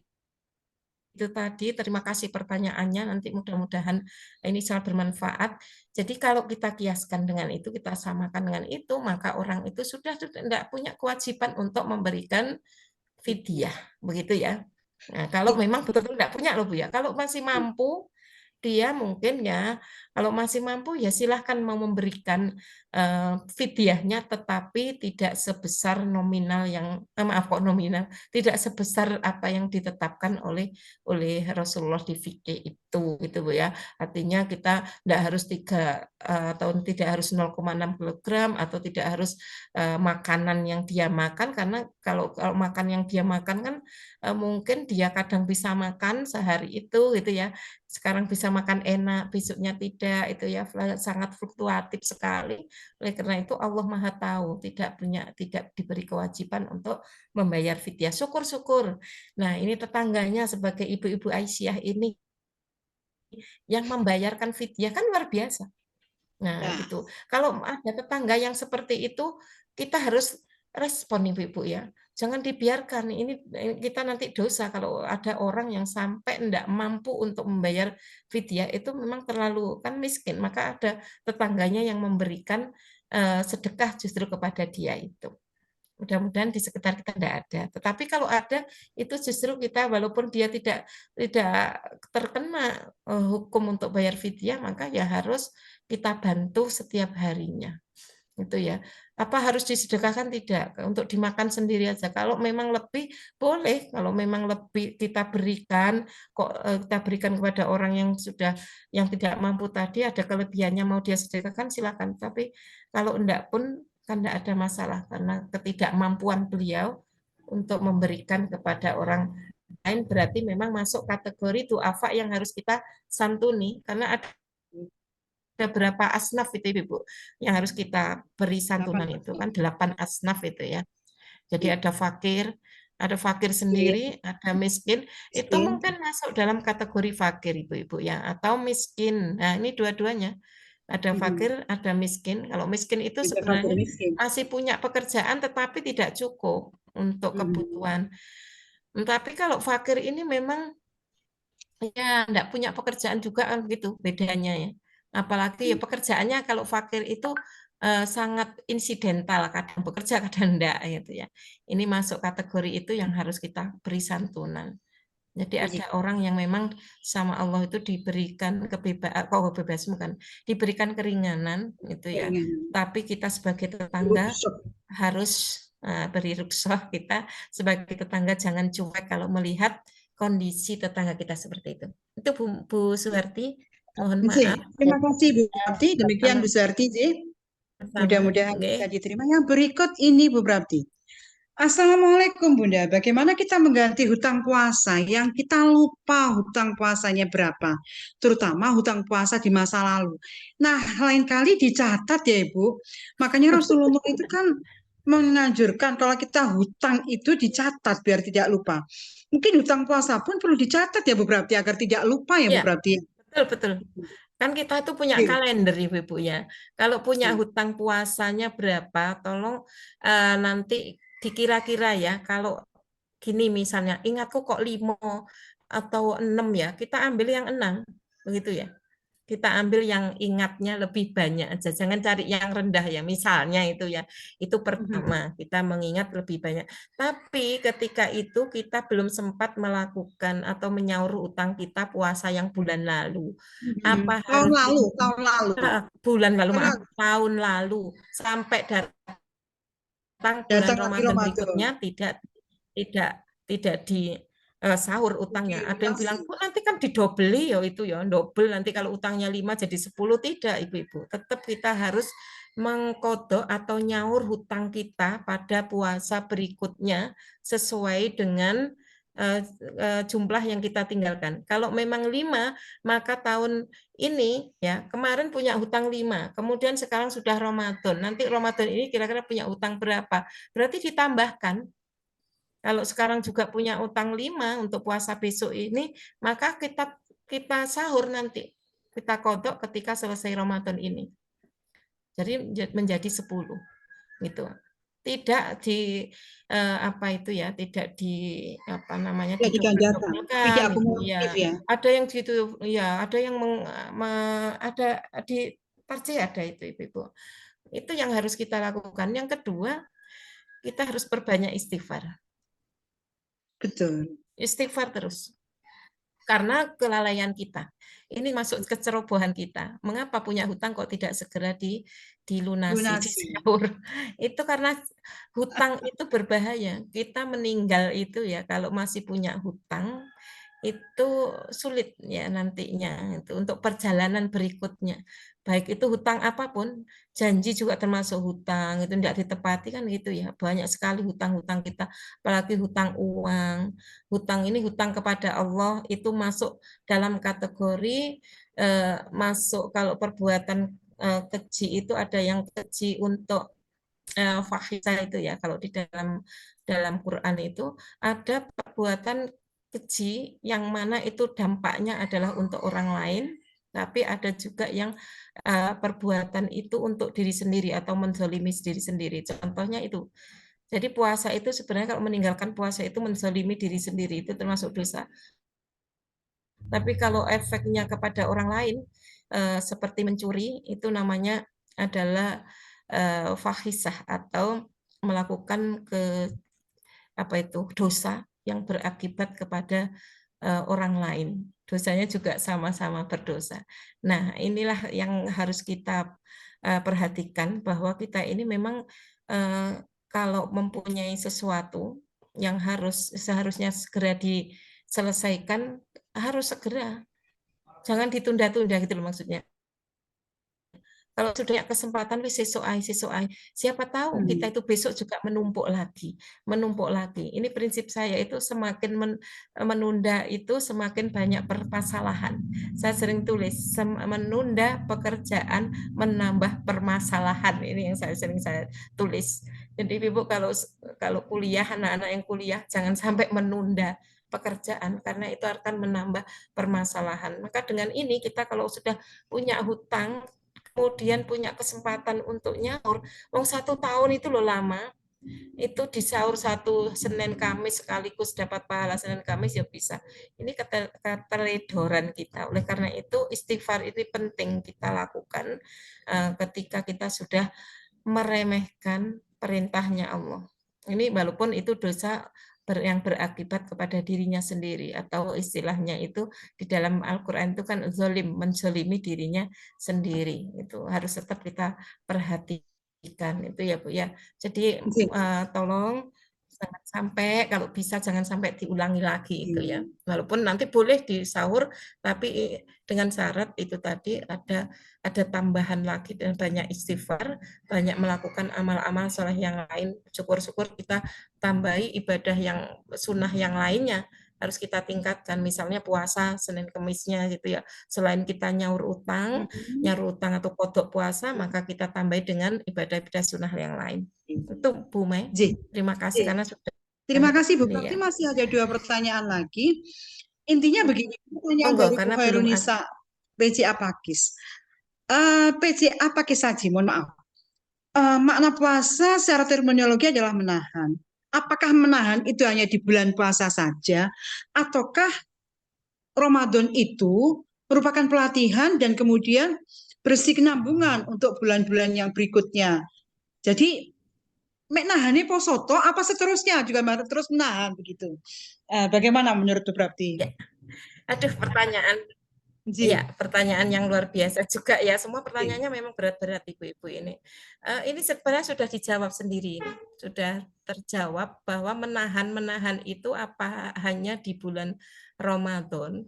itu tadi, terima kasih pertanyaannya, nanti mudah-mudahan ini sangat bermanfaat. Jadi kalau kita kiaskan dengan itu, kita samakan dengan itu, maka orang itu sudah tidak punya kewajiban untuk memberikan fidyah, begitu ya. Nah, kalau memang betul-betul tidak punya loh Bu ya. Kalau masih mampu, dia mungkin ya, kalau masih mampu ya silahkan mau memberikan fidyahnya, tetapi tidak sebesar nominal yang maaf kok nominal, tidak sebesar apa yang ditetapkan oleh Rasulullah di fikih itu, gitu Bu ya. Artinya kita tidak harus 3 atau tidak harus 0,6 kilogram atau tidak harus makanan yang dia makan, karena kalau makan yang dia makan kan mungkin dia kadang bisa makan sehari itu gitu ya. Sekarang bisa makan enak, besoknya tidak, itu ya sangat fluktuatif sekali. Oleh karena itu Allah Maha Tahu, tidak diberi kewajiban untuk membayar fidyah. Syukur-syukur. Nah, ini tetangganya sebagai ibu-ibu Aisyah ini yang membayarkan fidyah kan luar biasa. Nah, gitu. Kalau ada tetangga yang seperti itu, kita harus respon Ibu-ibu ya. Jangan dibiarkan, ini kita nanti dosa kalau ada orang yang sampai tidak mampu untuk membayar fidyah, itu memang terlalu kan miskin, maka ada tetangganya yang memberikan sedekah justru kepada dia itu. Mudah-mudahan di sekitar kita tidak ada. Tetapi kalau ada, itu justru kita walaupun dia tidak terkena hukum untuk bayar fidyah, maka ya harus kita bantu setiap harinya. Itu ya. Apa harus disedekahkan? Tidak. Untuk dimakan sendiri aja. Kalau memang lebih boleh, kalau memang lebih kita berikan kepada orang yang tidak mampu tadi, ada kelebihannya mau dia sedekahkan silakan. Tapi kalau enggak pun kan tidak ada masalah karena ketidakmampuan beliau untuk memberikan kepada orang lain berarti memang masuk kategori du'afa yang harus kita santuni, karena ada berapa asnaf itu Ibu yang harus kita beri santunan itu kan 8 asnaf itu ya. Jadi ada fakir sendiri, ada miskin, itu mungkin masuk dalam kategori fakir Ibu-ibu ya, atau miskin. Nah, ini dua-duanya. Ada fakir, ada miskin. Kalau miskin itu sebenarnya masih punya pekerjaan tetapi tidak cukup untuk kebutuhan. Tapi kalau fakir ini memang ya enggak punya pekerjaan juga kan gitu bedanya ya. Apalagi ya pekerjaannya kalau fakir itu sangat insidental, kadang bekerja kadang enggak gitu ya. Ini masuk kategori itu yang harus kita beri santunan. Jadi ada orang yang memang sama Allah itu diberikan kebebasan bukan, diberikan keringanan gitu ya. Tapi kita sebagai tetangga harus beri rukhsah, kita sebagai tetangga jangan cuek kalau melihat kondisi tetangga kita seperti itu. Itu Bu Suharti, mohon maaf. Terima kasih Bu Prapti, demikian Bu Suharti. Mudah-mudahan bisa diterima. Yang berikut ini Bu Prapti. Assalamualaikum Bunda, bagaimana kita mengganti hutang puasa yang kita lupa hutang puasanya berapa, terutama hutang puasa di masa lalu. Nah, lain kali dicatat ya Ibu, makanya Rasulullah itu kan menganjurkan kalau kita hutang itu dicatat biar tidak lupa. Mungkin hutang puasa pun perlu dicatat ya Bu Prapti agar tidak lupa ya Bu Prapti. Betul. Kan kita itu punya kalender Ibu ya. Kalau punya hutang puasanya berapa, tolong nanti dikira-kira ya. Kalau gini misalnya, ingatku kok 5 atau 6 ya, kita ambil yang 6, begitu ya. Kita ambil yang ingatnya lebih banyak aja, jangan cari yang rendah ya. Misalnya itu ya, itu pertama kita mengingat lebih banyak. Tapi ketika itu kita belum sempat melakukan atau menyaur utang kita puasa yang bulan lalu. Apa tahun lalu, tahun lalu sampai datang bulan Ramadan berikutnya tidak di sahur utangnya. Ada yang bilang, kok nanti kan didobeli ya itu ya, double nanti kalau utangnya 5 jadi 10, tidak Ibu-ibu. Tetap kita harus mengkodok atau nyaur hutang kita pada puasa berikutnya sesuai dengan jumlah yang kita tinggalkan. Kalau memang 5, maka tahun ini ya kemarin punya hutang 5, kemudian sekarang sudah Ramadan. Nanti Ramadan ini kira-kira punya hutang berapa? Berarti ditambahkan. Kalau sekarang juga punya utang 5 untuk puasa besok ini, maka kita kita sahur nanti. Kita kodok ketika selesai Ramadan ini. Jadi menjadi 10 gitu. Tidak di apa itu ya, tidak di apa namanya, Tidak digandakan, tidak didobel-dobelkan gitu akumulatif ya. ya. Ada yang gitu ya, ada yang ada di pasti ada itu Ibu. Itu yang harus kita lakukan. Yang kedua, kita harus perbanyak istighfar. Betul. Istighfar terus. Karena kelalaian kita. Ini masuk kecerobohan kita. Mengapa punya hutang kok tidak segera dilunasi, disaur? Itu karena hutang itu berbahaya. Kita meninggal itu ya kalau masih punya hutang itu sulit ya nantinya itu untuk perjalanan berikutnya. Baik itu hutang apapun, janji juga termasuk hutang, itu tidak ditepati kan gitu ya. Banyak sekali hutang-hutang kita, apalagi hutang uang. Hutang ini hutang kepada Allah itu masuk dalam kategori masuk kalau perbuatan keji itu ada yang keji untuk fahisah itu ya. Kalau di dalam Quran itu ada perbuatan keji yang mana itu dampaknya adalah untuk orang lain, tapi ada juga yang perbuatan itu untuk diri sendiri atau menzalimi diri sendiri. Contohnya itu. Jadi puasa itu sebenarnya kalau meninggalkan puasa itu menzalimi diri sendiri, itu termasuk dosa. Tapi kalau efeknya kepada orang lain, seperti mencuri, itu namanya adalah fahisah atau melakukan dosa yang berakibat kepada orang lain. Dosanya juga sama-sama berdosa. Nah, inilah yang harus kita perhatikan bahwa kita ini memang kalau mempunyai sesuatu yang seharusnya segera diselesaikan, harus segera. Jangan ditunda-tunda gitu loh maksudnya. Kalau sudah kesempatan wis sesuk-ae. Siapa tahu kita itu besok juga menumpuk lagi. Ini prinsip saya itu semakin menunda itu semakin banyak permasalahan. Saya sering tulis menunda pekerjaan menambah permasalahan. Ini yang sering saya tulis. Jadi Ibu kalau kuliah, anak-anak yang kuliah jangan sampai menunda pekerjaan karena itu akan menambah permasalahan. Maka dengan ini kita kalau sudah punya hutang kemudian punya kesempatan untuk nyaur, wong 1 tahun itu loh lama, itu disaur satu Senin Kamis sekaligus dapat pahala Senin Kamis ya bisa. Ini keteledoran kita. Oleh karena itu istighfar ini penting kita lakukan ketika kita sudah meremehkan perintahnya Allah. Ini walaupun itu dosa yang berakibat kepada dirinya sendiri atau istilahnya itu di dalam Al-Quran itu kan zalim, menzalimi dirinya sendiri. Itu harus tetap kita perhatikan itu ya Bu ya. Jadi tolong jangan sampai kalau bisa jangan sampai diulangi lagi itu ya. Walaupun nanti boleh disahur tapi dengan syarat itu tadi ada tambahan lagi dan banyak istighfar, banyak melakukan amal-amal soleh yang lain. Syukur-syukur kita tambahi ibadah yang sunnah yang lainnya harus kita tingkatkan, misalnya puasa Senin Kemisnya gitu ya. Selain kita nyaur utang atau kodok puasa, maka kita tambahi dengan ibadah-ibadah sunnah yang lain. Itu Bu Mei. Terima kasih karena sudah. Terima kasih Bu Bakti. Masih ada 2 pertanyaan lagi. Intinya begini, pertanyaan dari Bu Khairunisa PJ Apakis. PJ Apakis Haji, mohon maaf. Makna puasa secara terminologi adalah menahan. Apakah menahan itu hanya di bulan puasa saja, ataukah Ramadan itu merupakan pelatihan dan kemudian berkesinambungan untuk bulan-bulan yang berikutnya? Jadi, menahani posoto apa seterusnya juga terus menahan begitu? Bagaimana menurut Bu Prapti? Ya. Aduh, pertanyaan yang luar biasa juga ya. Semua pertanyaannya memang berat-berat Ibu-ibu ini. Ini sebenarnya sudah dijawab sendiri. Sudah terjawab bahwa menahan itu apa hanya di bulan Ramadan.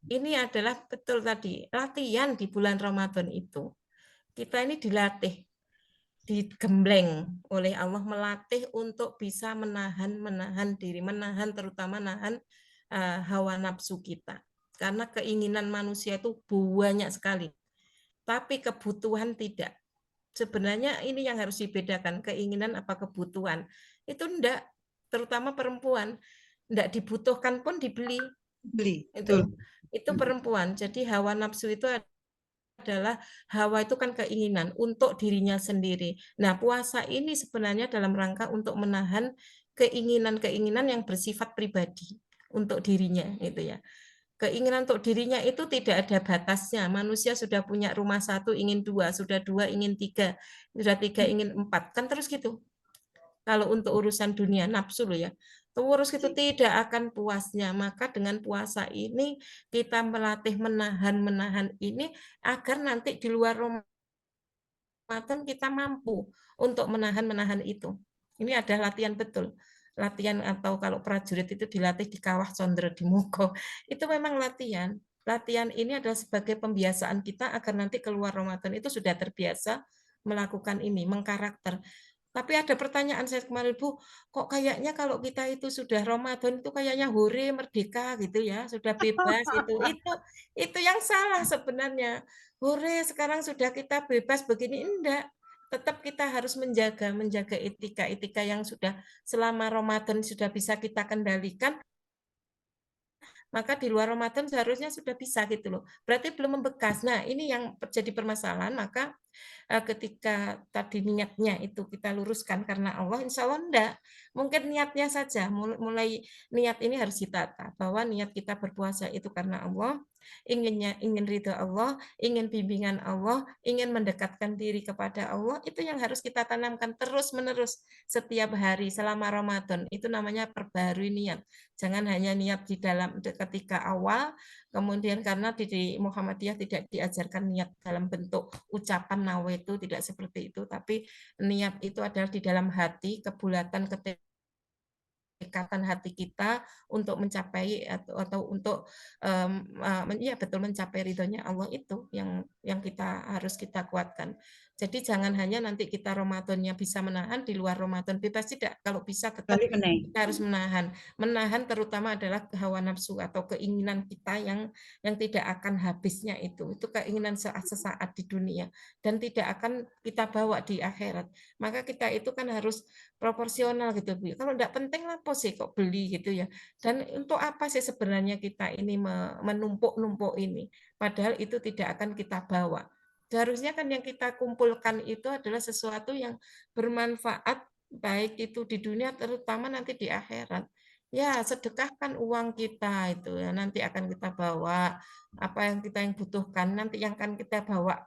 Ini adalah betul tadi, latihan di bulan Ramadan itu. Kita ini dilatih, digembleng oleh Allah, melatih untuk bisa menahan diri, terutama menahan hawa nafsu kita. Karena keinginan manusia itu banyak sekali, tapi kebutuhan tidak. Sebenarnya ini yang harus dibedakan, keinginan apa kebutuhan. Itu enggak, terutama perempuan, enggak dibutuhkan pun dibeli. Beli. Itu. itu perempuan. Jadi hawa nafsu itu adalah hawa itu kan keinginan untuk dirinya sendiri. Nah, puasa ini sebenarnya dalam rangka untuk menahan keinginan-keinginan yang bersifat pribadi untuk dirinya gitu ya. Keinginan untuk dirinya itu tidak ada batasnya. Manusia sudah punya rumah satu ingin dua, sudah dua ingin tiga, sudah tiga ingin empat, kan terus gitu. Kalau untuk urusan dunia nafsu loh ya, terus itu tidak akan puasnya. Maka dengan puasa ini kita melatih menahan ini agar nanti di luar Ramadan kita mampu untuk menahan itu. Ini ada latihan betul. Latihan atau kalau prajurit itu dilatih di kawah condro di muko. Itu memang latihan. Latihan ini adalah sebagai pembiasaan kita agar nanti keluar Ramadan itu sudah terbiasa melakukan ini, mengkarakter. Tapi ada pertanyaan saya kemarin, Bu, kok kayaknya kalau kita itu sudah Ramadan itu kayaknya hore merdeka gitu ya, sudah bebas itu. Itu yang salah sebenarnya. Hore sekarang sudah kita bebas begini, enggak. Tetap kita harus menjaga etika yang sudah selama Ramadan sudah bisa kita kendalikan, maka di luar Ramadan seharusnya sudah bisa gitu loh. Berarti belum membekas. Nah, ini yang terjadi permasalahan, maka ketika tadi niatnya itu kita luruskan karena Allah, insya Allah enggak. Mungkin niatnya saja, mulai niat ini harus ditata, bahwa niat kita berpuasa itu karena Allah, ingin ridho Allah, ingin bimbingan Allah, ingin mendekatkan diri kepada Allah, itu yang harus kita tanamkan terus-menerus setiap hari selama Ramadan. Itu namanya perbarui niat. Jangan hanya niat di dalam ketika awal, kemudian karena di Muhammadiyah tidak diajarkan niat dalam bentuk ucapan nawa itu, tidak seperti itu, tapi niat itu adalah di dalam hati, kebulatan ikatan hati kita untuk mencapai atau untuk ya betul mencapai ridhonya Allah itu yang harus kita kuatkan. Jadi jangan hanya nanti kita Ramadannya bisa menahan, di luar Ramadan bebas, tidak. Kalau bisa tetap kita harus menahan terutama adalah hawa nafsu atau keinginan kita yang tidak akan habisnya itu keinginan sesaat di dunia dan tidak akan kita bawa di akhirat. Maka kita itu kan harus proporsional gitu Bu. Kalau tidak penting apa sih kok beli gitu ya. Dan untuk apa sih sebenarnya kita ini menumpuk-numpuk ini. Padahal itu tidak akan kita bawa. Seharusnya kan yang kita kumpulkan itu adalah sesuatu yang bermanfaat baik itu di dunia terutama nanti di akhirat. Ya, sedekahkan uang kita itu ya nanti akan kita bawa apa yang kita butuhkan nanti yang akan kita bawa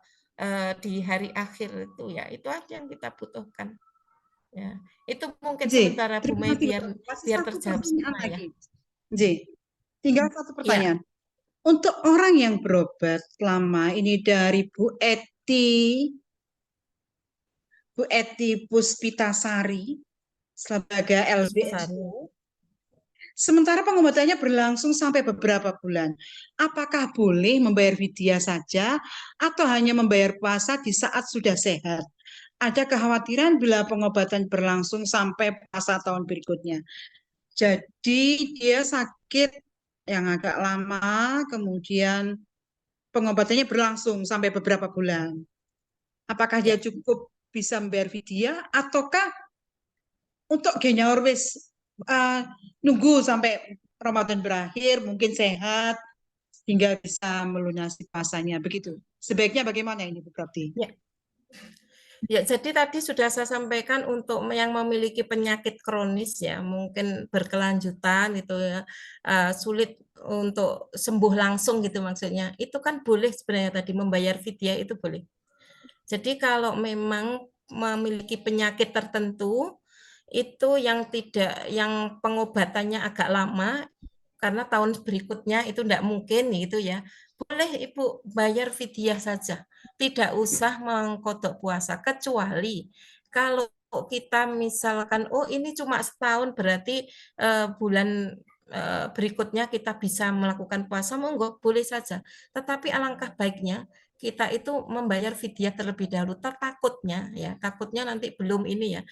di hari akhir itu ya itu aja yang kita butuhkan. Ya, itu mungkin sementara Bu Mei biar terjawab semua ya. Tinggal satu pertanyaan. Untuk orang yang berobat selama ini dari Bu Eti Puspitasari sebagai LBSU, sementara pengobatannya berlangsung sampai beberapa bulan, apakah boleh membayar fidyah saja atau hanya membayar puasa di saat sudah sehat? Ada kekhawatiran bila pengobatan berlangsung sampai puasa tahun berikutnya. Jadi dia sakit yang agak lama, kemudian pengobatannya berlangsung sampai beberapa bulan. Apakah dia cukup bisa membayar fidyah ataukah untuk genyaur wis nunggu sampai Ramadan berakhir, mungkin sehat hingga bisa melunasi puasanya, begitu. Sebaiknya bagaimana ini Bu Prapti? Ya, jadi tadi sudah saya sampaikan untuk yang memiliki penyakit kronis ya, mungkin berkelanjutan gitu ya, sulit untuk sembuh langsung gitu maksudnya. Itu kan boleh sebenarnya tadi membayar fidyah itu boleh. Jadi kalau memang memiliki penyakit tertentu itu yang pengobatannya agak lama karena tahun berikutnya itu tidak mungkin gitu ya. Boleh Ibu bayar fidyah saja, tidak usah mengkodok puasa, kecuali kalau kita misalkan, oh ini cuma setahun berarti bulan berikutnya kita bisa melakukan puasa, monggo boleh saja. Tetapi alangkah baiknya kita itu membayar fidyah terlebih dahulu, takutnya nanti belum ini ya,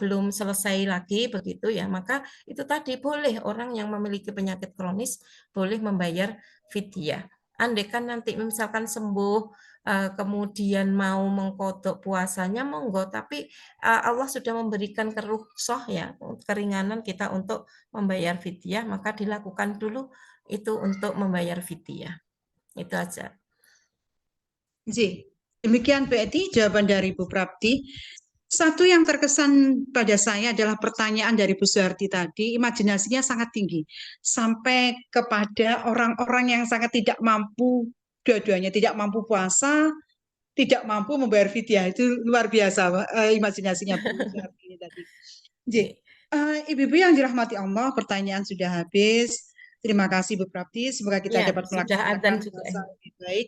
belum selesai lagi begitu ya, maka itu tadi boleh orang yang memiliki penyakit kronis boleh membayar fidyah. Andaikan nanti misalkan sembuh, kemudian mau mengqadha puasanya monggo, tapi Allah sudah memberikan rukhsah ya, keringanan kita untuk membayar fidyah, maka dilakukan dulu itu untuk membayar fidyah. Itu aja. Demikian berarti jawaban dari Bu Prapti. Satu yang terkesan pada saya adalah pertanyaan dari Bu Suharti tadi, imajinasinya sangat tinggi. Sampai kepada orang-orang yang sangat tidak mampu, dua-duanya tidak mampu puasa, tidak mampu membayar fidyah. Itu luar biasa imajinasinya Bu Suharti ini tadi. Ibu-ibu yang dirahmati Allah, pertanyaan sudah habis. Terima kasih Bu Prapti. Semoga kita dapat melaksanakan puasa lebih baik,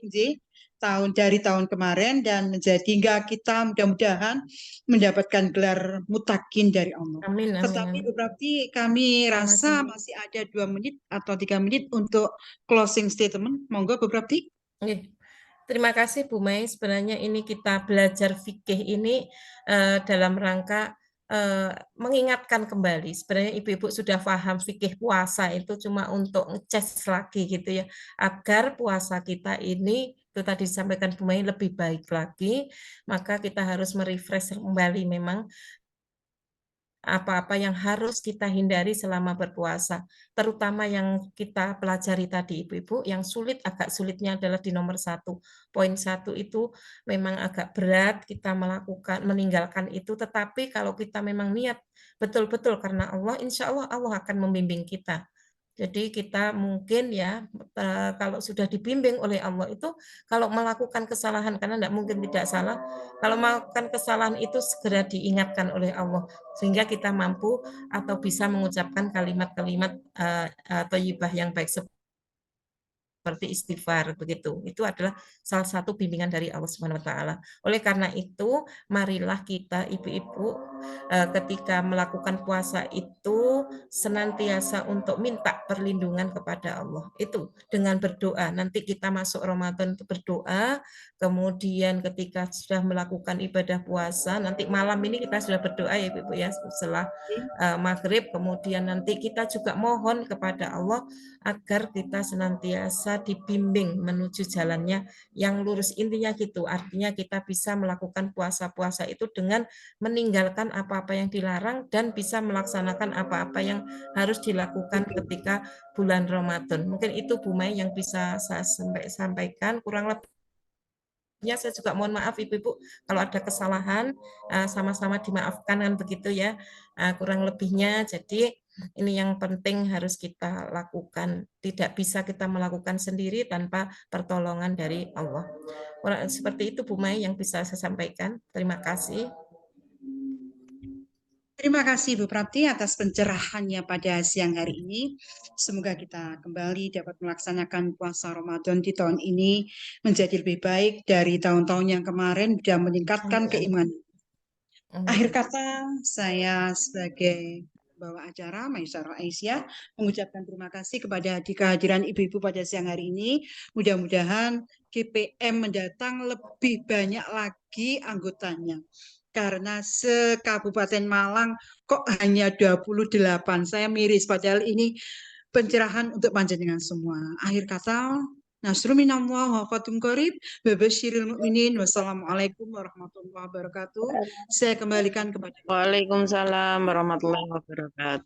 dari tahun kemarin, dan hingga kita mudah-mudahan mendapatkan gelar mutakin dari Allah. Amin, amin. Tetapi Bu Prapti, kami rasa masih ada 2 menit atau 3 menit untuk closing statement. Monggo Bu Prapti. Terima kasih Bu Mai. Sebenarnya ini kita belajar fikih ini dalam rangka mengingatkan kembali. Sebenarnya ibu-ibu sudah paham fikih puasa itu cuma untuk ngecas lagi gitu ya, agar puasa kita ini itu tadi disampaikan Bu Mai lebih baik lagi, maka kita harus merefresh kembali memang apa-apa yang harus kita hindari selama berpuasa, terutama yang kita pelajari tadi Ibu-ibu, yang agak sulitnya adalah di nomor 1. Poin 1 itu memang agak berat kita meninggalkan itu, tetapi kalau kita memang niat betul-betul karena Allah, insya Allah Allah akan membimbing kita. Jadi kita mungkin ya, kalau sudah dibimbing oleh Allah itu, kalau melakukan kesalahan, karena tidak mungkin tidak salah, kalau melakukan kesalahan itu segera diingatkan oleh Allah, sehingga kita mampu atau bisa mengucapkan kalimat-kalimat thayyibah yang baik seperti istighfar begitu. Itu adalah salah satu bimbingan dari Allah Subhanahu wa taala. Oleh karena itu, marilah kita ibu-ibu ketika melakukan puasa itu senantiasa untuk minta perlindungan kepada Allah. Itu dengan berdoa. Nanti kita masuk Ramadan itu berdoa, kemudian ketika sudah melakukan ibadah puasa, nanti malam ini kita sudah berdoa ya Ibu ya, setelah maghrib, kemudian nanti kita juga mohon kepada Allah agar kita senantiasa dibimbing menuju jalannya yang lurus. Intinya gitu, artinya kita bisa melakukan puasa-puasa itu dengan meninggalkan apa-apa yang dilarang dan bisa melaksanakan apa-apa yang harus dilakukan ketika bulan Ramadan. Mungkin itu Bu Mai yang bisa saya sampaikan, kurang lebih saya juga mohon maaf Ibu-ibu kalau ada kesalahan, sama-sama dimaafkan kan begitu ya, kurang lebihnya. Jadi ini yang penting harus kita lakukan, tidak bisa kita melakukan sendiri tanpa pertolongan dari Allah. Seperti itu Bu Mai yang bisa saya sampaikan. Terima kasih. Terima kasih Bu Prapti atas pencerahannya pada siang hari ini. Semoga kita kembali dapat melaksanakan puasa Ramadan di tahun ini menjadi lebih baik dari tahun-tahun yang kemarin dan meningkatkan keimanan. Akhir kata, saya sebagai pembawa acara Maisarah Aisyah mengucapkan terima kasih kepada kehadiran ibu-ibu pada siang hari ini. Mudah-mudahan GPM mendatang lebih banyak lagi anggotanya. Karena se-Kabupaten Malang kok hanya 28. Saya miris, padahal ini pencerahan untuk panjenengan semua. Akhir kata, nasrun minallah wa fathun qarib wa basyiril mu'minin. Wassalamualaikum warahmatullahi wabarakatuh. Saya kembalikan kepada Waalaikumsalam warahmatullahi wabarakatuh.